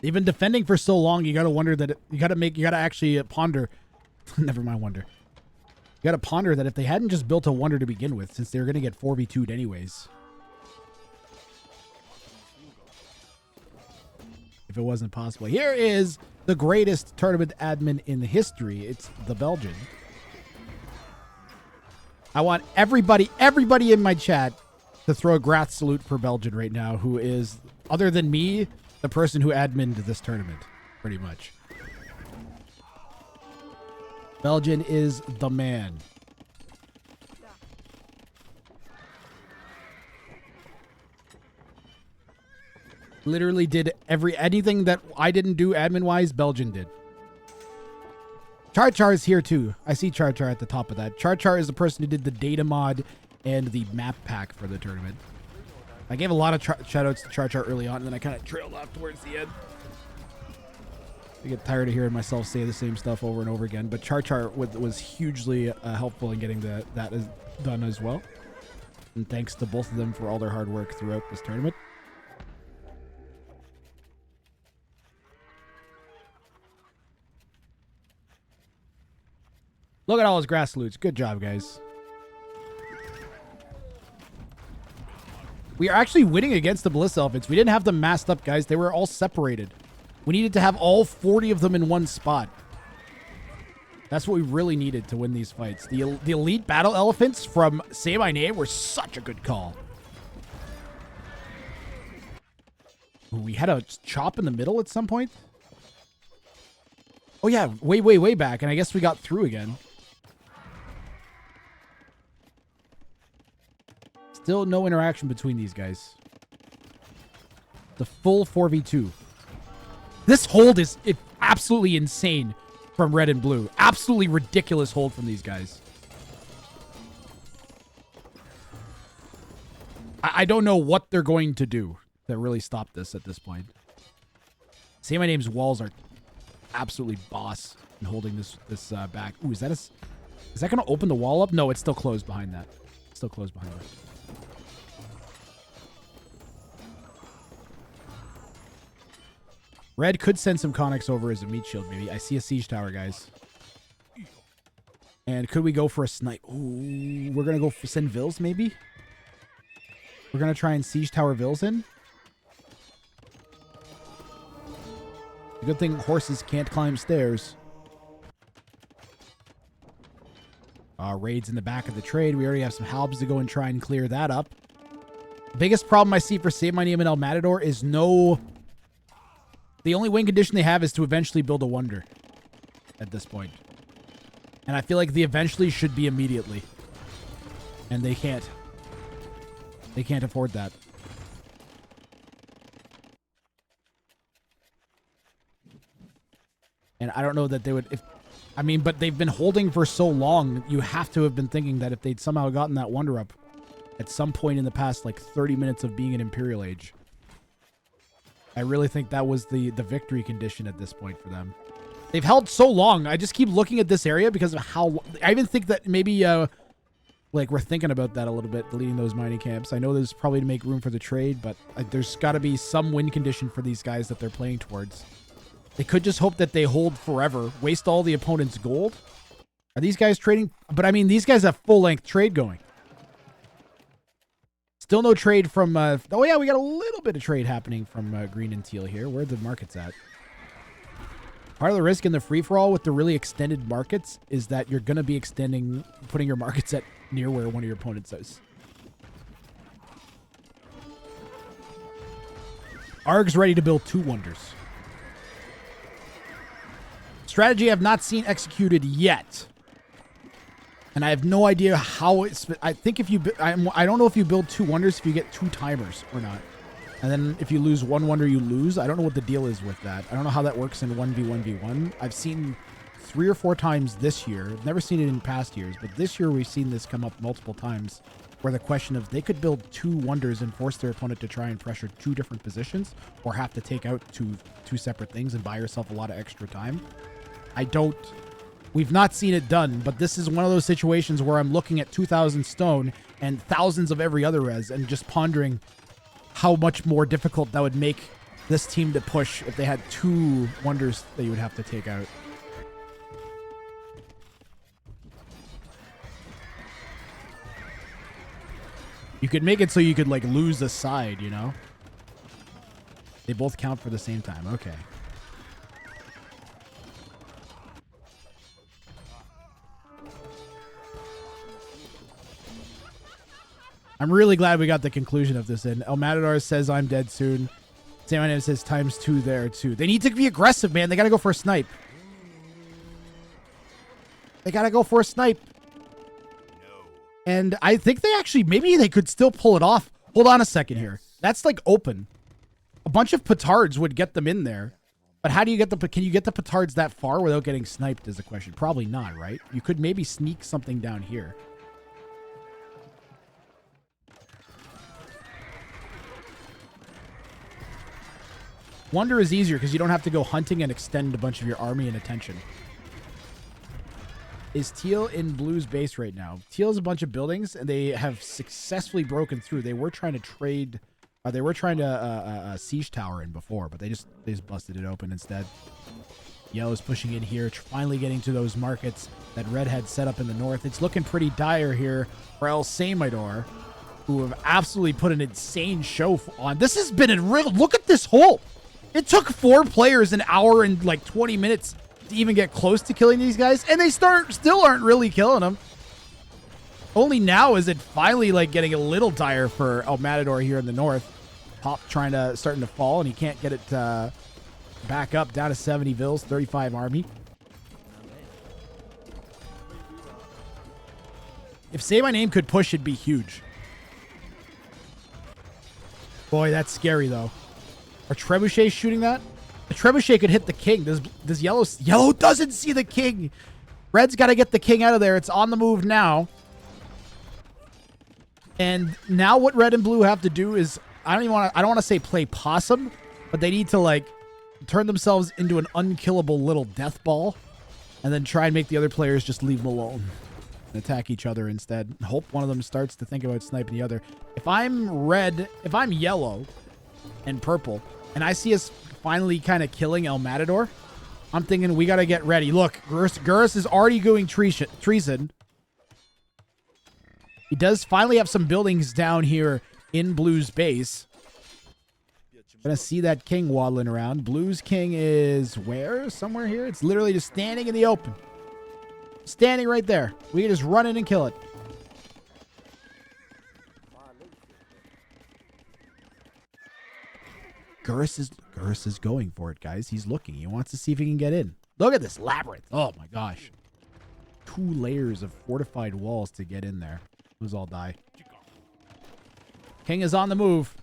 They've been defending for so long. You gotta wonder that you gotta actually ponder. Never mind wonder. You gotta ponder that if they hadn't just built a wonder to begin with, since they were gonna get 4v2'd anyways. If it wasn't possible. Here is the greatest tournament admin in history. It's the Belgian. I want everybody in my chat to throw a Grath salute for Belgian right now, who is, other than me, the person who adminned this tournament, pretty much. Belgian is the man. Literally did anything that I didn't do admin-wise, Belgian did. Char is here too. I see Char at the top of that. Char is the person who did the data mod and the map pack for the tournament. I gave a lot of shoutouts to Char early on, and then I kind of trailed off towards the end. I get tired of hearing myself say the same stuff over and over again, but Char was hugely helpful in getting that done as well. And thanks to both of them for all their hard work throughout this tournament. Look at all his grass salutes. Good job, guys. We are actually winning against the Ballista Elephants. We didn't have them massed up, guys. They were all separated. We needed to have all 40 of them in one spot. That's what we really needed to win these fights. The elite battle elephants from Say My Name were such a good call. Ooh, we had a chop in the middle at some point. Oh, yeah. Way back. And I guess we got through again. Still no interaction between these guys. The full 4v2. This hold is absolutely insane from red and blue. Absolutely ridiculous hold from these guys. I don't know what they're going to do to really stop this at this point. Say My Name's walls are absolutely boss in holding this back. Ooh, is that going to open the wall up? No, it's still closed behind that. It's still closed behind that. Red could send some Conics over as a meat shield, maybe. I see a siege tower, guys. And could we go for a snipe? Ooh, we're going to go for send Vils, maybe? We're going to try and siege tower Vils in. The good thing horses can't climb stairs. Raids in the back of the trade. We already have some halbs to go and try and clear that up. The biggest problem I see for Say My Name and El Matador is no... The only win condition they have is to eventually build a wonder at this point. And I feel like the eventually should be immediately. And they can't. They can't afford that. And I don't know that they would... but they've been holding for so long. You have to have been thinking that if they'd somehow gotten that wonder up at some point in the past, like 30 minutes of being an Imperial Age. I really think that was the victory condition at this point for them. They've held so long. I just keep looking at this area because of how... I even think that maybe, we're thinking about that a little bit, deleting those mining camps. I know there's probably to make room for the trade, but there's got to be some win condition for these guys that they're playing towards. They could just hope that they hold forever, waste all the opponent's gold. Are these guys trading? But, these guys have full-length trade going. Still no trade from... oh, yeah, we got a little bit of trade happening from green and teal here. Where the market's at. Part of the risk in the free-for-all with the really extended markets is that you're going to be putting your markets at near where one of your opponents is. Arg's ready to build 2 wonders. Strategy I've not seen executed yet. And I have no idea how it's... I think if you... I don't know if you build 2 wonders if you get 2 timers or not. And then if you lose 1 wonder, you lose. I don't know what the deal is with that. I don't know how that works in 1v1v1. I've seen 3 or 4 times this year. I've never seen it in past years. But this year we've seen this come up multiple times. Where the question of they could build 2 wonders and force their opponent to try and pressure 2 different positions. Or have to take out two separate things and buy yourself a lot of extra time. We've not seen it done, but this is one of those situations where I'm looking at 2,000 stone and thousands of every other res and just pondering how much more difficult that would make this team to push if they had 2 wonders that you would have to take out. You could make it so you could like lose a side, you know? They both count for the same time. Okay. I'm really glad we got the conclusion of this in. El Matador says I'm dead soon. Say my name says ×2 there too. They need to be aggressive, man. They got to go for a snipe. They got to go for a snipe. And I think they actually, maybe they could still pull it off. Hold on a second here. That's like open. A bunch of petards would get them in there. But how do you get can you get the petards that far without getting sniped is the question. Probably not, right? You could maybe sneak something down here. Wonder is easier because you don't have to go hunting and extend a bunch of your army and attention. Is Teal in Blue's base right now? Teal has a bunch of buildings and they have successfully broken through. They were trying to trade, they were trying to siege tower in before, but they just busted it open instead. Yellow's pushing in here, finally getting to those markets that Red had set up in the north. It's looking pretty dire here for El Samador, who have absolutely put an insane show on. This has been a real, look at this hole. It took 4 players an hour and like 20 minutes to even get close to killing these guys, and they still aren't really killing them. Only now is it finally like getting a little dire for El Matador here in the north. Pop starting to fall, and he can't get it back up down to 70 vills, 35 army. If Say My Name could push, it'd be huge. Boy, that's scary though. Are Trebuchets shooting that? The Trebuchet could hit the king. Does Yellow doesn't see the king. Red's got to get the king out of there. It's on the move now. And now what Red and Blue have to do is, I don't want to say play possum, but they need to like turn themselves into an unkillable little death ball and then try and make the other players just leave them alone and attack each other instead. Hope one of them starts to think about sniping the other. If I'm yellow and purple, and I see us finally kind of killing El Matador, I'm thinking we got to get ready. Look, Gurus is already doing treason. He does finally have some buildings down here in Blue's base. Gonna see that king waddling around. Blue's king is where? Somewhere here? It's literally just standing in the open. Standing right there. We can just run in and kill it. Gurus is going for it, guys. He's looking. He wants to see if he can get in. Look at this labyrinth. Oh my gosh. 2 layers of fortified walls to get in there. Those all die. King is on the move.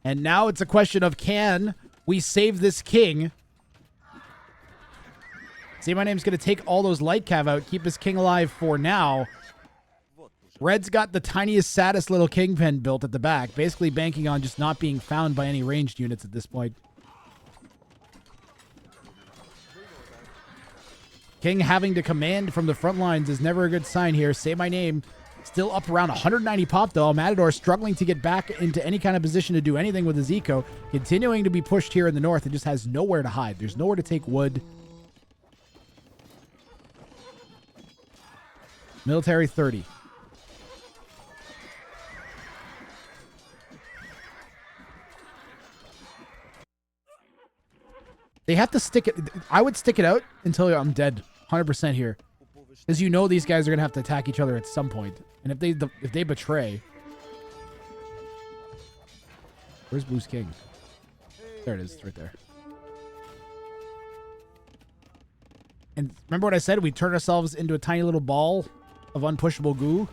And now it's a question of, can we save this king? Say My Name's going to take all those light cav out, keep his king alive for now. Red's got the tiniest, saddest little kingpin built at the back, basically banking on just not being found by any ranged units at this point. King having to command from the front lines is never a good sign here. Say My Name still up around 190 pop though. Matador struggling to get back into any kind of position to do anything with his eco. Continuing to be pushed here in the north and just has nowhere to hide. There's nowhere to take wood. Military 30. They have to stick it. I would stick it out until I'm dead, 100% here, because you know these guys are gonna have to attack each other at some point. And if they betray, where's Blue's king? There it is, it's right there. And remember what I said? We turn ourselves into a tiny little ball of unpushable goo.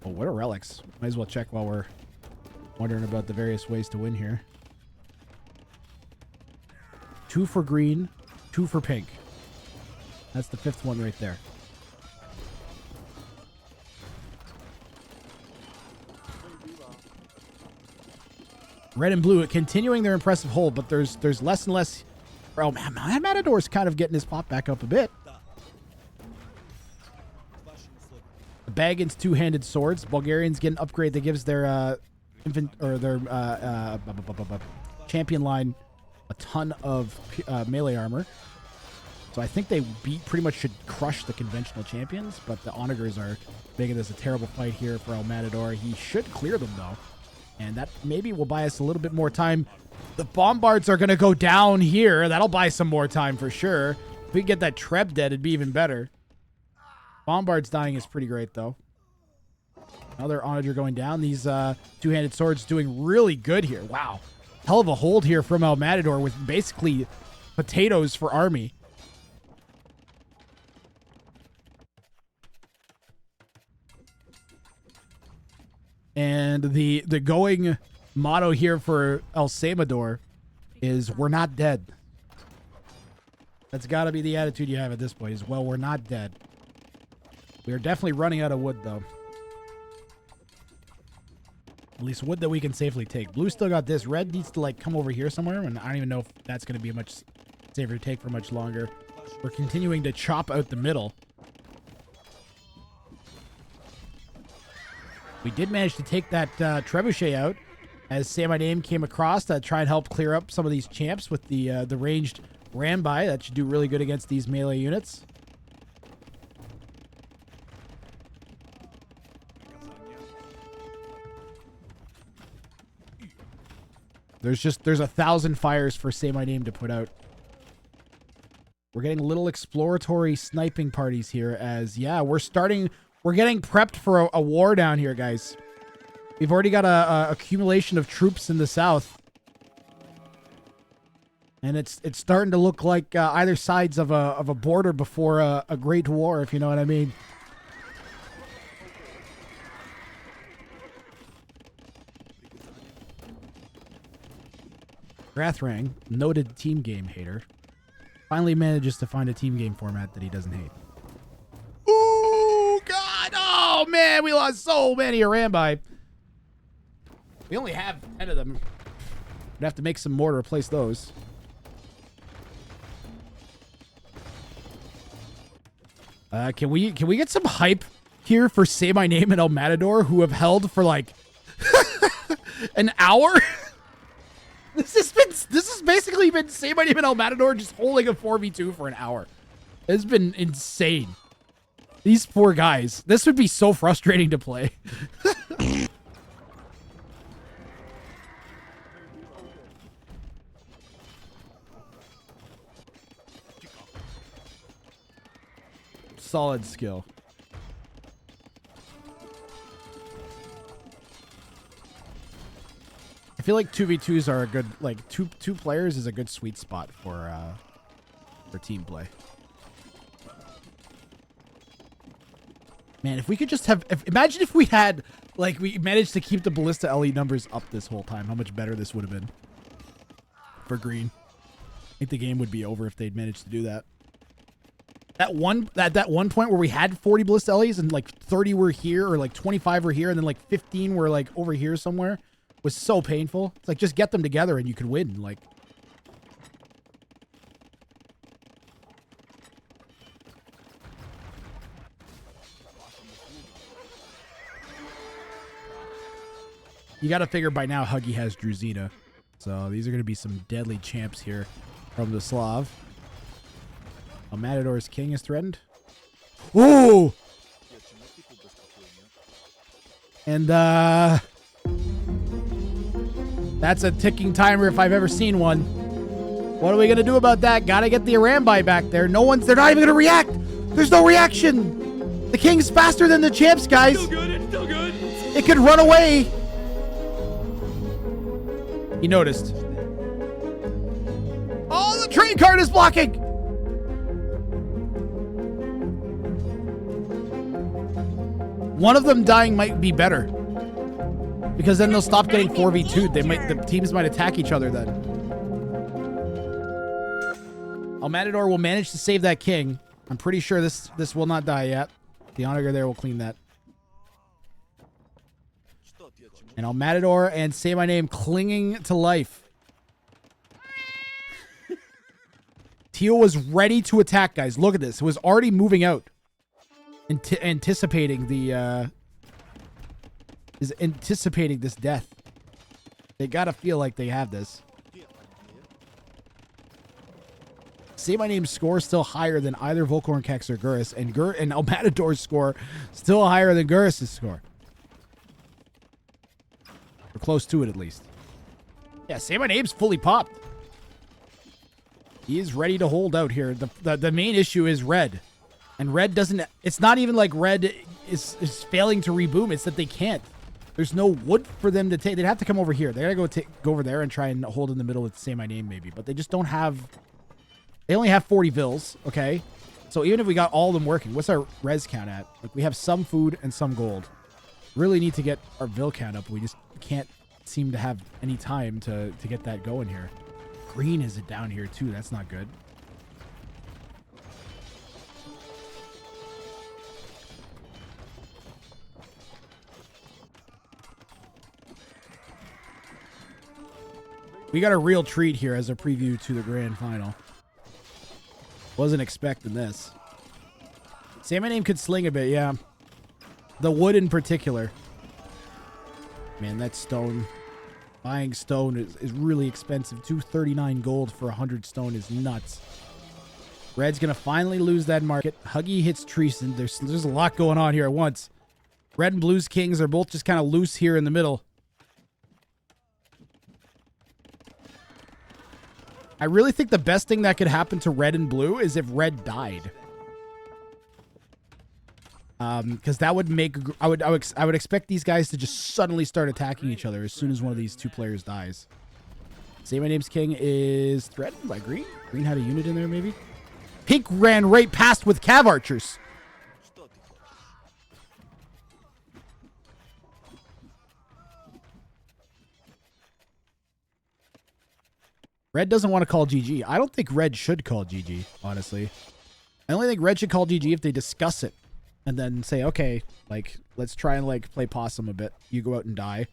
Oh, what are relics? Might as well check while we're wondering about the various ways to win here. 2 for green, 2 for pink. That's the 5th one right there. Red and blue continuing their impressive hold, but there's less and less. Oh man, Matador's kind of getting his pop back up a bit. The Baggins two-handed swords. Bulgarians get an upgrade that gives their champion line a ton of melee armor. So I think they pretty much should crush the conventional champions, but the Onagers are making this a terrible fight here for El Matador. He should clear them though, and that maybe will buy us a little bit more time. The Bombards are going to go down here. That'll buy some more time for sure. If we can get that Treb dead, it'd be even better. Bombards dying is pretty great though. Another Onager going down. These two-handed swords doing really good here. Wow. Hell of a hold here from El Matador with basically potatoes for army. And the going motto here for El Salvador is we're not dead. That's got to be the attitude you have at this point is, well, we're not dead. We are definitely running out of wood, though. At least wood that we can safely take. Blue still got this. Red needs to, like, come over here somewhere, and I don't even know if that's going to be a much safer to take for much longer. We're continuing to chop out the middle. We did manage to take that trebuchet out as Say My Name came across to try and help clear up some of these champs with the ranged Rambai. That should do really good against these melee units. There's 1,000 fires for Say My Name to put out. We're getting little exploratory sniping parties here as, yeah, we're getting prepped for a war down here, guys. We've already got a accumulation of troops in the south. And it's starting to look like either sides of a border before a great war, if you know what I mean. Rathrang, noted team game hater, finally manages to find a team game format that he doesn't hate. Ooh, God! Oh, man, we lost so many Arambai. We only have 10 of them. We'd have to make some more to replace those. Can we get some hype here for Say My Name and El Matador, who have held for like an hour? This has basically been Say My Name and El Matador just holding a 4v2 for an hour. It's been insane. These poor guys. This would be so frustrating to play. Solid skill. I feel like 2v2s are a good, like two players is a good sweet spot for team play. Man, if we could just have, imagine if we had, like, we managed to keep the Ballista LE numbers up this whole time, how much better this would have been for green. I think the game would be over if they'd managed to do that. That one point where we had 40 Ballista LEs and like 30 were here, or like 25 were here, and then like 15 were like over here somewhere, was so painful. It's like, just get them together and you could win. Like, you got to figure by now Huggy has Druzina. So these are going to be some deadly champs here from the Slav. El Matador's king is threatened. Ooh! And that's a ticking timer if I've ever seen one. What are we gonna do about that? Gotta get the Arambai back there. They're not even gonna react. There's no reaction. The king's faster than the champs, guys. It's still good. It could run away. He noticed. Oh, the train cart is blocking. One of them dying might be better, because then they'll stop getting 4v2'd. The teams might attack each other then. Almatador will manage to save that king. I'm pretty sure this will not die yet. The Onager there will clean that. Что ти ячи му? And Almatador and Say My Name clinging to life. Teal was ready to attack, guys. Look at this. It was already moving out. Anticipating the is anticipating this death. They gotta feel like they have this. Say My Name's score still higher than either Volkhorn, Kex, or Gurus, and Almatador's score still higher than Gurus' score. We're close to it at least. Yeah, Say My Name's fully popped. He is ready to hold out here. The main issue is Red. And Red doesn't... It's not even like Red is failing to reboom. It's that they can't. There's no wood for them to take. They'd have to come over here. They gotta go over there and try and hold in the middle with Say My Name maybe. But they just don't have... They only have 40 vills, okay? So even if we got all of them working, what's our res count at? Like, we have some food and some gold. Really need to get our vill count up. We just can't seem to have any time to get that going here. Green is it down here too. That's not good. We got a real treat here as a preview to the grand final. Wasn't expecting this. Say My Name could sling a bit, yeah. The wood in particular. Man, that stone. Buying stone is really expensive. 239 gold for 100 stone is nuts. Red's going to finally lose that market. Huggy hits Treason. There's a lot going on here at once. Red and Blue's kings are both just kind of loose here in the middle. I really think the best thing that could happen to Red and Blue is if Red died. Because that would make... I would expect these guys to just suddenly start attacking each other as soon as one of these two players dies. Say My Name's king is threatened by Green. Green had a unit in there, maybe? Pink ran right past with Cav Archers. Što ti hoćeš? Red doesn't want to call GG. I don't think Red should call GG, honestly. I only think Red should call GG if they discuss it. And then say, okay, like, let's try and, like, play possum a bit. You go out and die.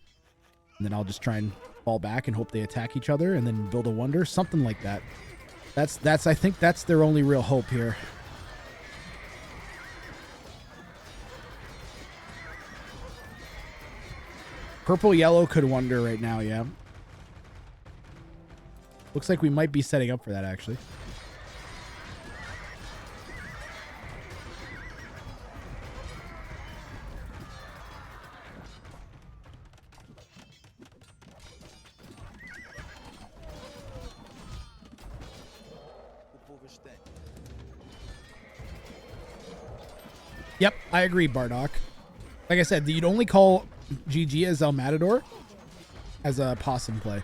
And then I'll just try and fall back and hope they attack each other and then build a wonder. Something like that. I think that's their only real hope here. Purple-yellow could wonder right now, yeah. Looks like we might be setting up for that, actually. Оповещение. Yep, I agree, Bardock. Like I said, you'd only call GG as Almatador as a possum play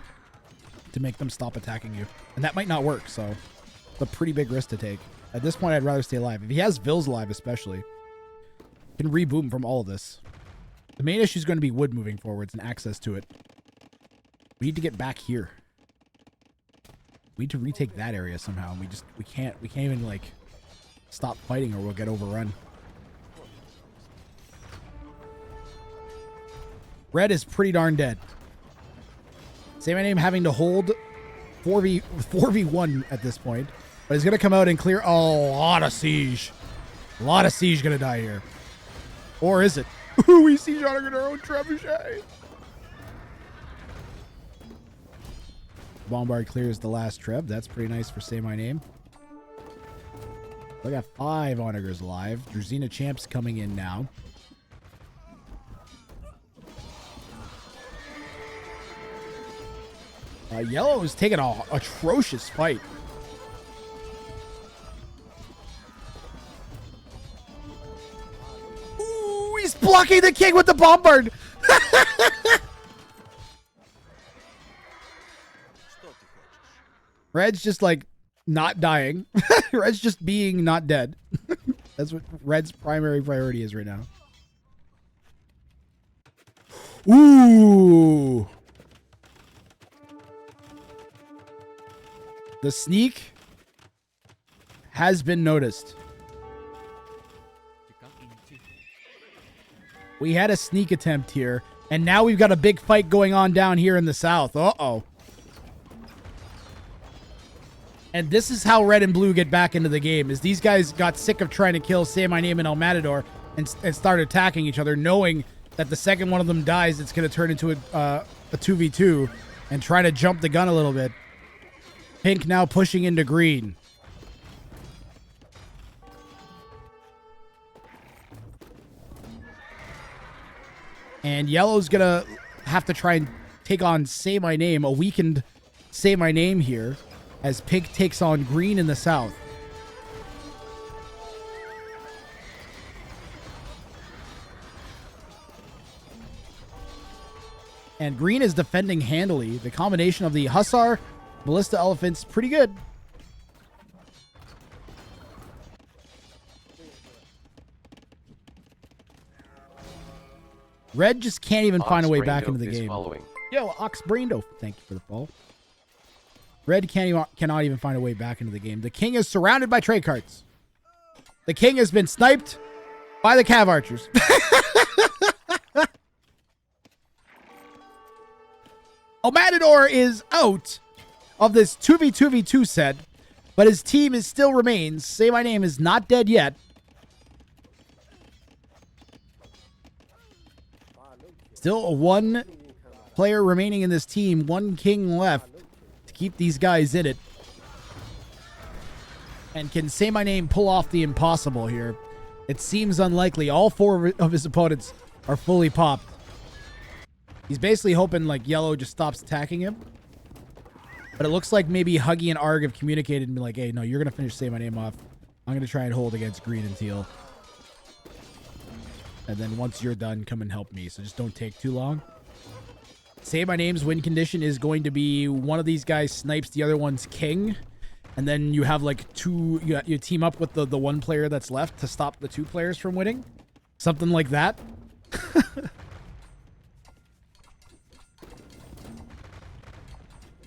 to make them stop attacking you. And that might not work, so it's a pretty big risk to take. At this point, I'd rather stay alive. If he has Vills alive, especially, he can reboom from all of this. The main issue is going to be wood moving forwards and access to it. We need to get back here. We need to retake that area somehow. And we can't even, like, stop fighting or we'll get overrun. Red is pretty darn dead. Say My Name having to hold 4v1 at this point. But he's going to come out and clear... Oh, a lot of siege. A lot of siege going to die here. Or is it? We siege on our own trebuchet. Bombard clears the last treb. That's pretty nice for Say My Name. We got 5 onagers alive. Druzina Champ's coming in now. Yellow is taking a atrocious fight. Ooh, he's blocking the king with the bombard. Što ti hoćeš? Red's just like not dying. Red's just being not dead. That's what Red's primary priority is right now. Ooh. The sneak has been noticed. We had a sneak attempt here, and now we've got a big fight going on down here in the south. Uh-oh. And this is how red and blue get back into the game, is these guys got sick of trying to kill Say My Name and El Matador and started attacking each other, knowing that the second one of them dies, it's going to turn into a 2v2 and try to jump the gun a little bit. Pink now pushing into green. And yellow's going to have to try and take on Say My Name, a weakened Say My Name here, as pink takes on green in the south. And green is defending handily. The combination of the Hussar, Ballista Elephants, pretty good. Red just can't even find a way back into the game. Yo, Ox Braindo, thank you for the follow. Red cannot even find a way back into the game. The king is surrounded by trade cards. The king has been sniped by the Cav Archers. El Matador is out of this 2v2v2 set, but his team still remains. Say My Name is not dead yet. Still a one player remaining in this team, one king left to keep these guys in it. And can Say My Name pull off the impossible here? It seems unlikely. All four of his opponents are fully popped. He's basically hoping like yellow just stops attacking him. But it looks like maybe Huggy and Arg have communicated and been like, hey, no, you're going to finish Say My Name off. I'm going to try and hold against green and teal. And then once you're done, come and help me. So just don't take too long. Say My Name's win condition is going to be one of these guys snipes the other one's king. And then you have like you team up with the one player that's left to stop the two players from winning. Something like that.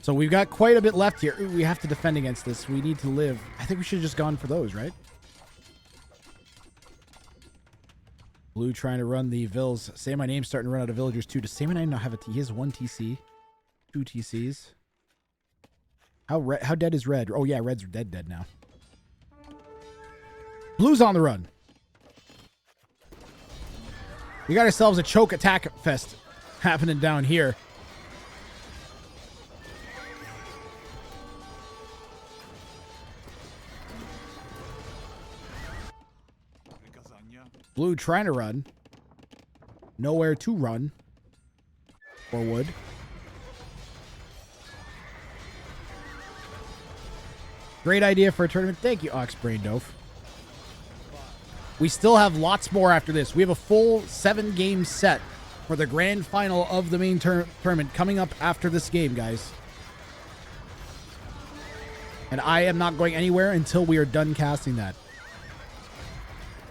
So we've got quite a bit left here. We have to defend against this. We need to live. I think we should have just gone for those, right? Blue trying to run the Vills. Say My Name's starting to run out of villagers too. Does Say My Name not have a T? He has one TC. Two TCs. How dead is red? Oh yeah, red's dead now. Blue's on the run. We got ourselves a choke attack fest happening down here. Blue trying to run. Nowhere to run. Or would. Great idea for a tournament. Thank you, Ox Braindo. We still have lots more after this. We have a full 7-game set for the grand final of the main tournament coming up after this game, guys. And I am not going anywhere until we are done casting that.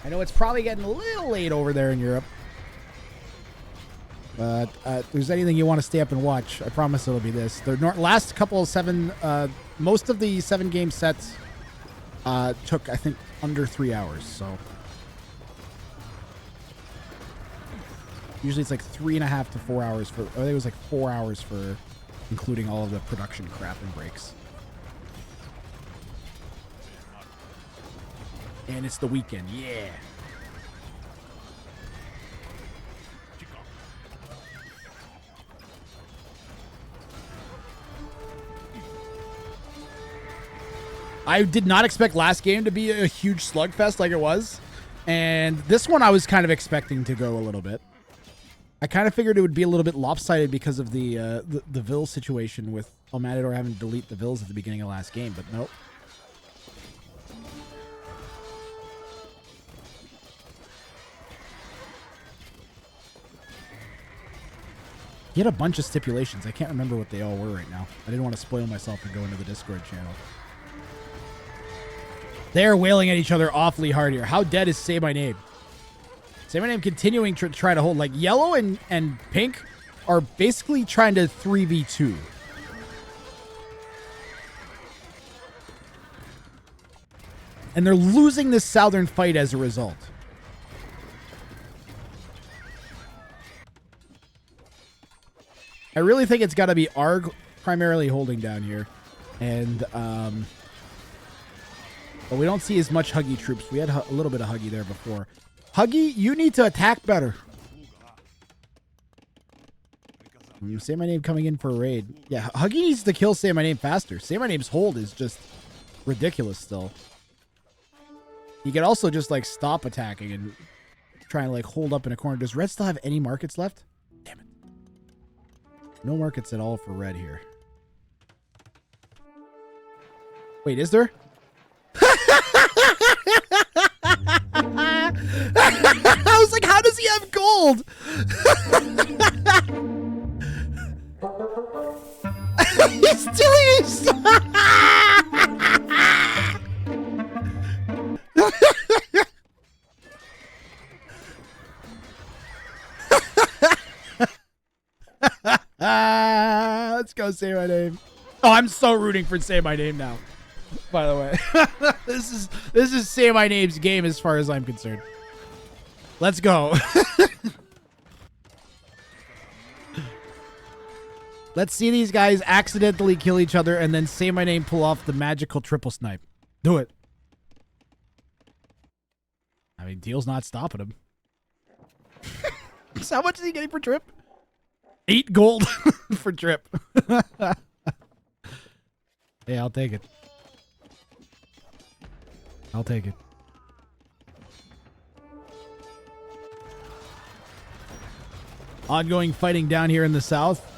I know it's probably getting a little late over there in Europe. But if there's anything you want to stay up and watch, I promise it'll be this. The last couple of most of the 7-game sets took, I think, under 3 hours. So usually it's like 3.5 to 4 hours for, I think it was like 4 hours for including all of the production crap and breaks. And it's the weekend, yeah. I did not expect last game to be a huge slugfest like it was. And this one I was kind of expecting to go a little bit. I kind of figured it would be a little bit lopsided because of the Vil situation with El Matador having to delete the Vils at the beginning of last game, but nope. He had a bunch of stipulations. I can't remember what they all were right now. I didn't want to spoil myself and go into the Discord channel. They're wailing at each other awfully hard here. How dead is Say My Name? Say My Name continuing to try to hold. Like, yellow and pink are basically trying to 3v2. And they're losing this southern fight as a result. I really think it's got to be Arg primarily holding down here. And, but we don't see as much Huggy troops. We had a little bit of Huggy there before. Huggy, you need to attack better. Say My Name coming in for a raid. Yeah, Huggy needs to kill Say My Name faster. Say My Name's hold is just ridiculous still. He could also just, like, stop attacking and try and, like, hold up in a corner. Does Red still have any markets left? Damn it. No markets at all for Red here. Wait, is there? I was like, how does he have gold? He's stealing his... Let's go Say My Name. Oh, I'm so rooting for Say My Name now. By the way, this is Say My Name's game as far as I'm concerned. Let's go. Let's see these guys accidentally kill each other and then Say My Name pull off the magical triple snipe. Do it. I mean, Deal's not stopping him. So how much is he getting for Trip? 8 gold for Trip. Yeah, I'll take it. I'll take it. Ongoing fighting down here in the south.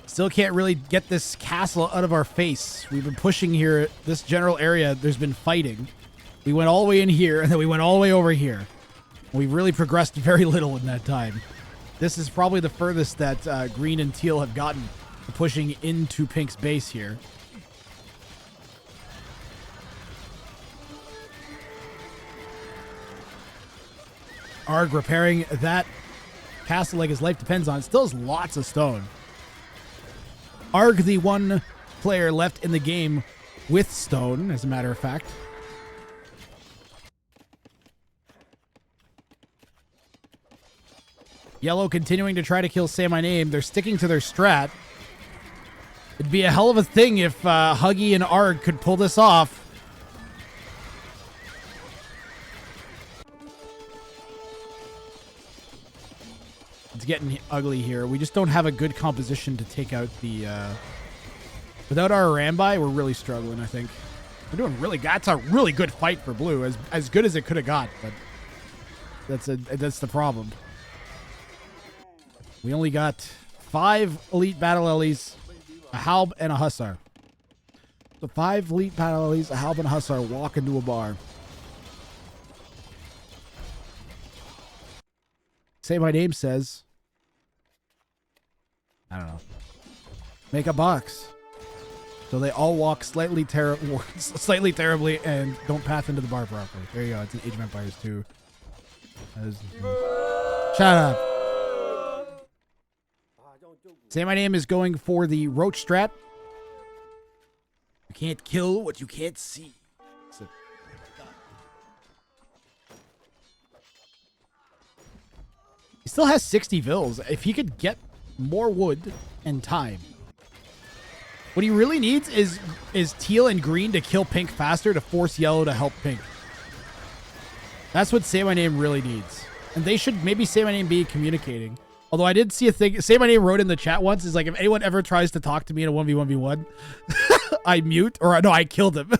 Still can't really get this castle out of our face. We've been pushing here, this general area, there's been fighting. We went all the way in here, and then we went all the way over here. We've really progressed very little in that time. This is probably the furthest that green and teal have gotten pushing into pink's base here. Arg repairing that castle like his life depends on. Still has lots of stone. Arg, the one player left in the game with stone, as a matter of fact. Yellow continuing to try to kill Say My Name. They're sticking to their strat. It'd be a hell of a thing if Huggy and Arg could pull this off. It's getting ugly here. We just don't have a good composition to take out the... Without our Rambai, we're really struggling, I think. We're doing really... That's a really good fight for blue. As good as it could have got, but... That's the problem. We only got 5 elite battle Ellies, a Halb, and a Hussar. So 5 elite battle Ellies, a Halb, and a Hussar walk into a bar. Say My Name says... I don't know. Make a box. So they all walk slightly terribly and don't path into the bar properly. There you go. It's an Age of Empires 2. Shut up. Say My Name is going for the Roach strat. You can't kill what you can't see. So, he still has 60 Vils. If he could get more wood and time. What he really needs is teal and green to kill pink faster to force yellow to help pink. That's what Say My Name really needs. And they should maybe Say My Name be communicating. Although I did see a thing, Say My Name wrote in the chat once, is like, if anyone ever tries to talk to me in a 1v1v1, I mute, or no, I kill them.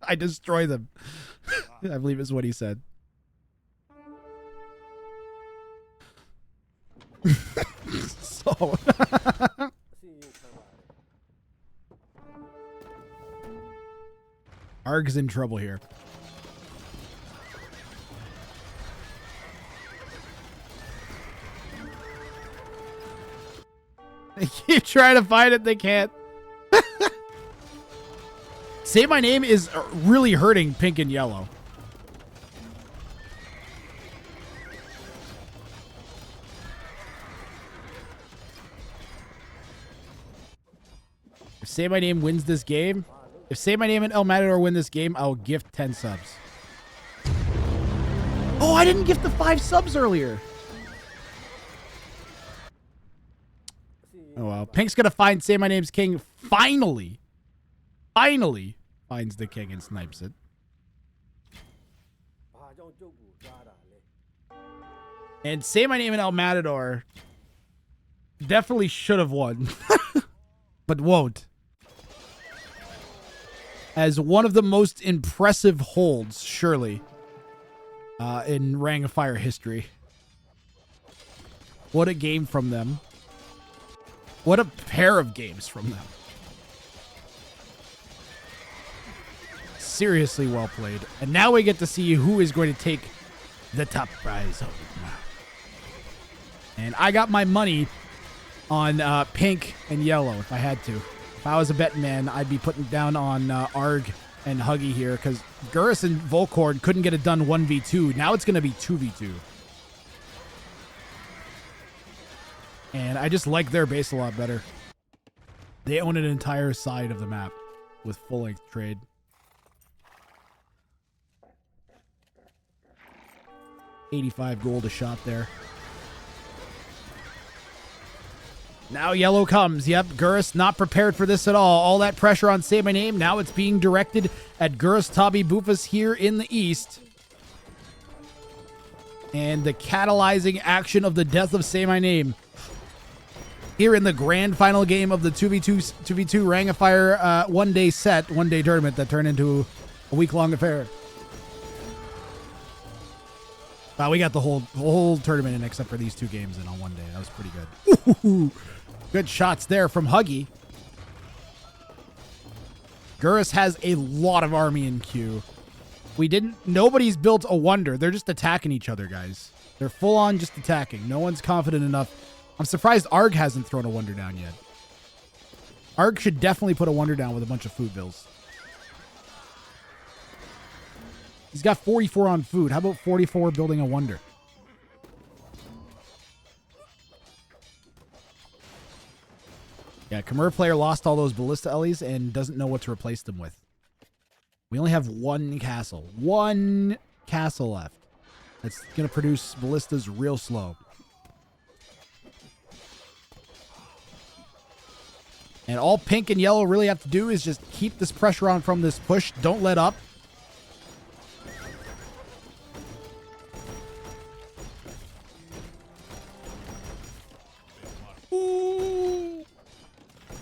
I destroy them. I believe is what he said. So Arg's in trouble here. They keep trying to find it, they can't. Say My Name is really hurting pink and yellow. If Say My Name wins this game, if Say My Name and El Matador win this game, I'll gift 10 subs. Oh, I didn't gift the 5 subs earlier. Oh, well. Pink's going to find Say My Name's king. Finally finds the king and snipes it. And Say My Name and El Matador definitely should have won, but won't. As one of the most impressive holds, surely, in Ring of Fire history. What a game from them. What a pair of games from them. Seriously well played. And now we get to see who is going to take the top prize home. And I got my money on pink and yellow if I had to. If I was a betting man, I'd be putting down on Arg and Huggy here because Gurus and Volcorn couldn't get it done 1v2. Now it's going to be 2v2. And I just like their base a lot better. They own an entire side of the map with full-length trade. $85 gold a shot there. Now yellow comes. Yep, Gurus not prepared for this at all. All that pressure on Say My Name. Now it's being directed at Gurus Tabi Bufas here in the east. And the catalyzing action of the death of Say My Name. Here in the grand final game of the 2v2 Ring of Fire one-day tournament that turned into a week-long affair. We got the whole tournament in except for these 2 games in on one day. That was pretty good. Ooh, good shots there from Huggy. Gurus has a lot of army in queue. Nobody's built a wonder. They're just attacking each other, guys. They're full on just attacking. No one's confident enough. I'm surprised Arg hasn't thrown a wonder down yet. Arg should definitely put a wonder down with a bunch of food bills. He's got 44 on food. How about 44 building a wonder? Yeah, Khmer player lost all those ballista Ellies and doesn't know what to replace them with. We only have 1 castle. 1 castle left. That's going to produce ballistas real slow. And all pink and yellow really have to do is just keep this pressure on from this push. Don't let up. Ooh.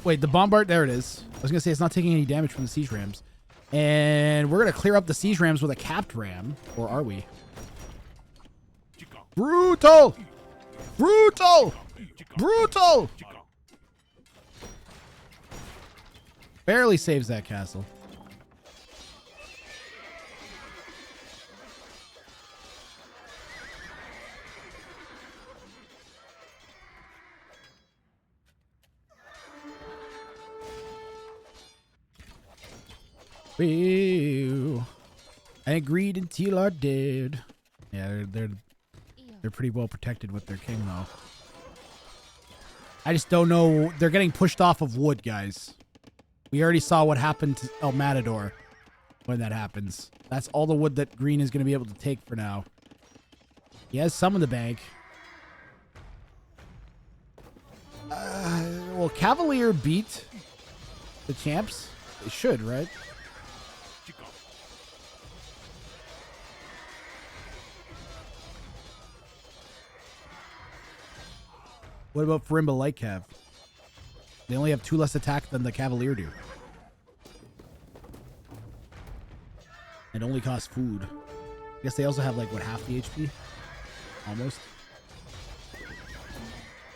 Wait, the bombard, there it is. I was going to say it's not taking any damage from the siege rams. And we're going to clear up the siege rams with a capped ram. Or are we? Brutal! Brutal! Brutal! Barely saves that castle. Ew. I agreed until are dead. Yeah, they're pretty well protected with their king though. I just don't know. They're getting pushed off of wood, guys. We already saw what happened to El Matador when that happens. That's all the wood that green is going to be able to take for now. He has some in the bank. Will Cavalier beat the champs? It should, right? What about Farimba Light Cav? They only have 2 less attack than the Cavalier do. And only cost food. I guess they also have like, what, half the HP? Almost.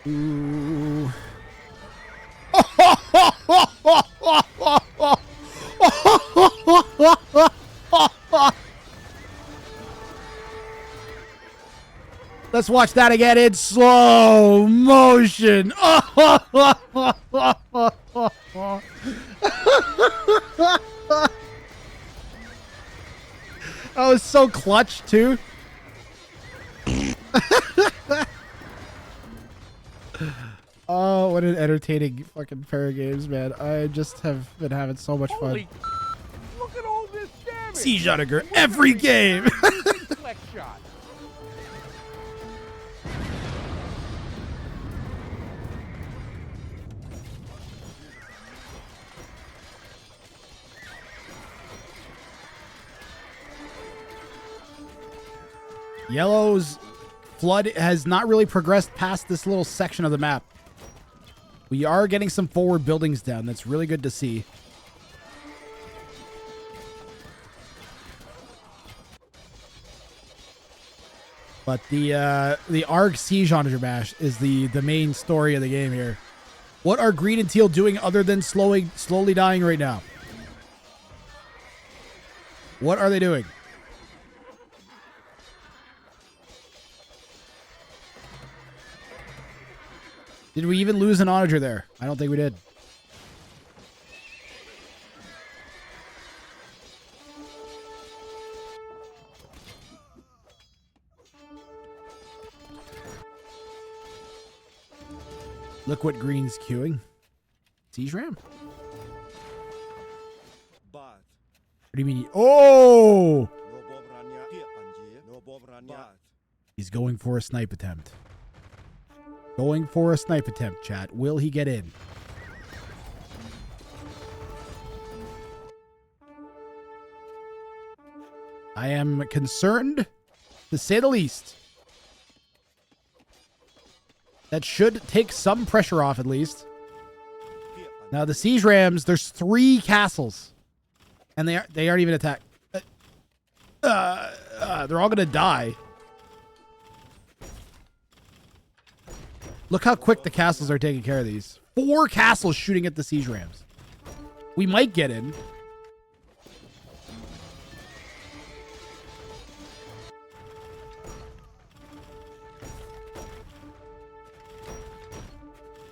Ooh. Let's watch that again in slow motion. That was so clutch, too. Oh, what an entertaining fucking pair of games, man. I just have been having so much fun. Holy, look at all this damage. Siege Onager every game. Flex shot. Yellow's flood has not really progressed past this little section of the map. We are getting some forward buildings down. That's really good to see. But the ARG Siege Onager Bash is the main story of the game here. What are green and teal doing other than slowly dying right now? What are they doing? Did we even lose an Onager there? I don't think we did. Look what green's queuing. Siege Ram? Bad. What do you mean? Oh! No Bobrania. Here, Angie. No Bobrania. Bad. He's going for a snipe attempt. Going for a snipe attempt, chat. Will he get in? I am concerned, to say the least. That should take some pressure off, at least. Here, Angie. Now, the Siege Rams, there's 3 castles. And they aren't even attacked. They're all going to die. Look how quick the castles are taking care of these. 4 castles shooting at the Siege Rams. We might get in.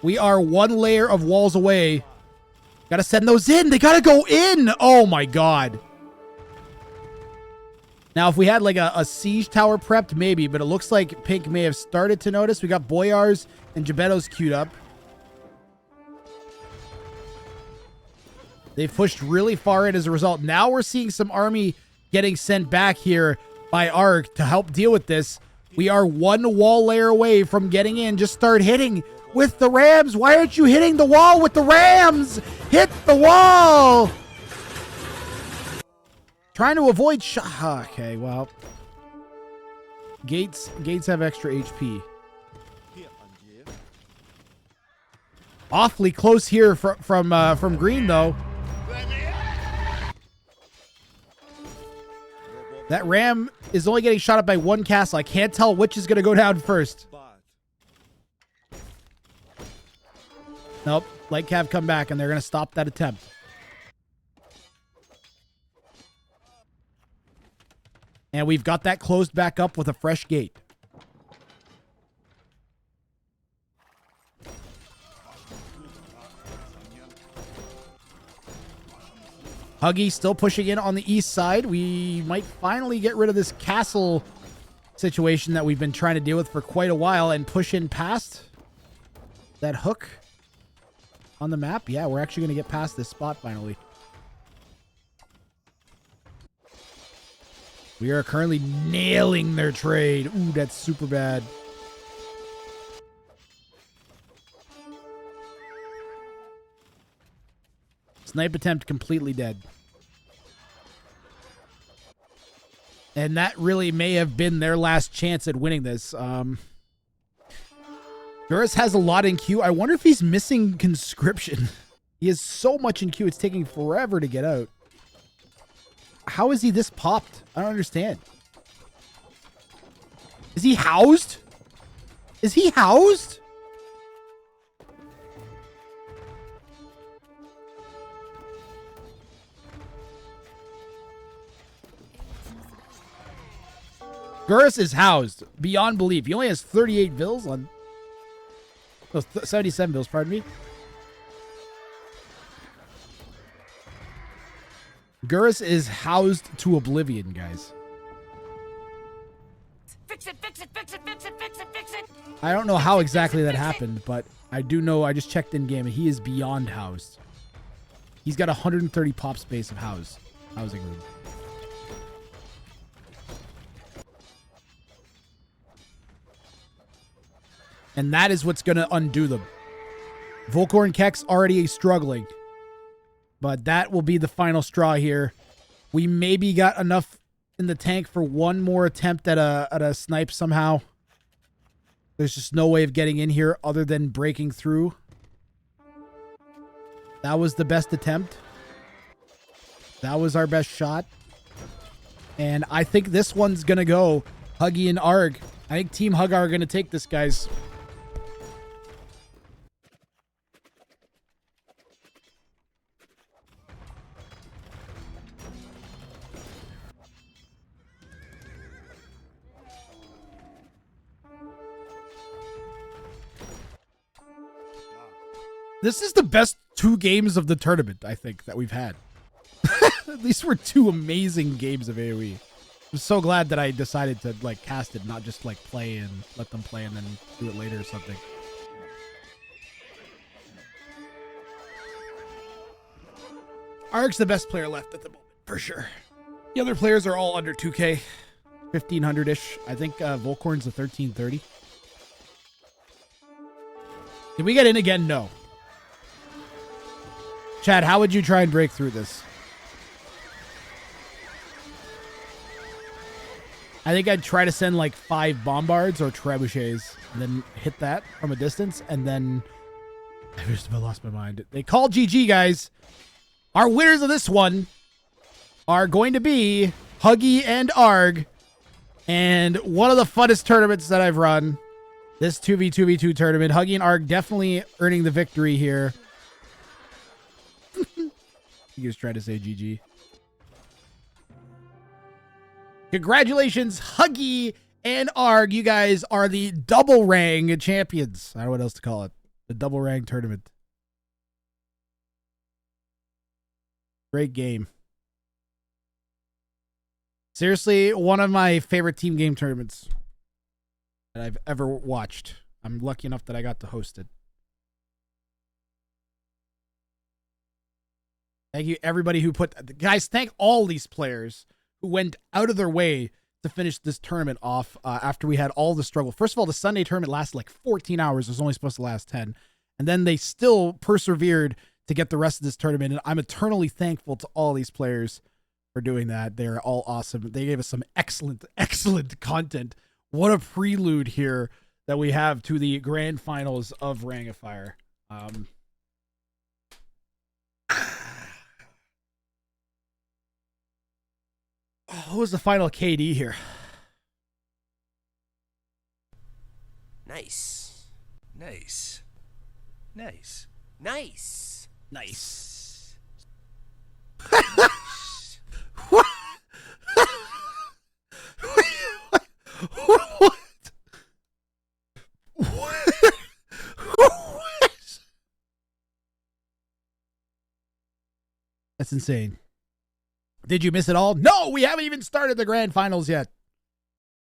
We are 1 layer of walls away. Gotta send those in. They gotta go in. Oh my god. Now, if we had like a siege tower prepped, maybe, but it looks like Pink may have started to notice. We got Boyars and Gebettos queued up. They've pushed really far in as a result. Now we're seeing some army getting sent back here by ARG to help deal with this. We are 1 wall layer away from getting in. Just start hitting with the Rams. Why aren't you hitting the wall with the Rams? Hit the wall! Trying to avoid shot. Okay, well. Gates have extra HP. Here, Angie. Awfully close here from green, though. That Ram is only getting shot at by 1 castle. I can't tell which is going to go down first. Bad. Nope. Light Cav come back, and they're going to stop that attempt. And we've got that closed back up with a fresh gate. Huggy still pushing in on the east side. We might finally get rid of this castle situation that we've been trying to deal with for quite a while and push in past that hook on the map. Yeah, we're actually going to get past this spot finally. We are currently nailing their trade. Ooh, that's super bad. Snipe attempt completely dead. And that really may have been their last chance at winning this. Duras has a lot in queue. I wonder if he's missing conscription. He has so much in queue, it's taking forever to get out. How is he this popped? I don't understand. Is he housed? Is he housed? Gurus is housed beyond belief. He only has 38 bills on. Oh, 77 bills, pardon me. Gurus is housed to oblivion, guys. Fix it, fix it, fix it, fix it, fix it, fix it. I don't know how exactly that happened, but I do know I just checked in game and he is beyond housed. He's got 130 pop space of housing room. And that is what's going to undo them. Volcorn Kex already struggling. But that will be the final straw here. We maybe got enough in the tank for one more attempt at a snipe somehow. There's just no way of getting in here other than breaking through. That was the best attempt. That was our best shot. And I think this one's going to go Huggy and Arg. I think Team Huggar are going to take this, guys. This is the best 2 games of the tournament, I think, that we've had. These were 2 amazing games of AoE. I'm so glad that I decided to, like, cast it, not just, like, play and let them play and then do it later or something. Arg's the best player left at the moment, for sure. The other players are all under 2K. 1,500-ish. I think Volcorn's a 1,330. Did we get in again? No. Chad, how would you try and break through this? I think I'd try to send like 5 bombards or trebuchets and then hit that from a distance, and then I just about lost my mind. They call GG, guys. Our winners of this one are going to be Huggy and Arg, and one of the funnest tournaments that I've run. This 2v2v2 tournament. Huggy and Arg definitely earning the victory here. He was trying to say GG. Congratulations, Huggy and Arg. You guys are the double rang champions. I don't know what else to call it. The double rang tournament. Great game. Seriously, one of my favorite team game tournaments that I've ever watched. I'm lucky enough that I got to host it. Thank you, everybody who put... Guys, thank all these players who went out of their way to finish this tournament off after we had all the struggle. First of all, the Sunday tournament lasted like 14 hours. It was only supposed to last 10. And then they still persevered to get the rest of this tournament. And I'm eternally thankful to all these players for doing that. They're all awesome. They gave us some excellent, excellent content. What a prelude here that we have to the grand finals of Ring of Fire. What was the final KD here? Nice. Nice. Nice. Nice. Nice. What? What? That's insane. Did you miss it all? No, we haven't even started the grand finals yet.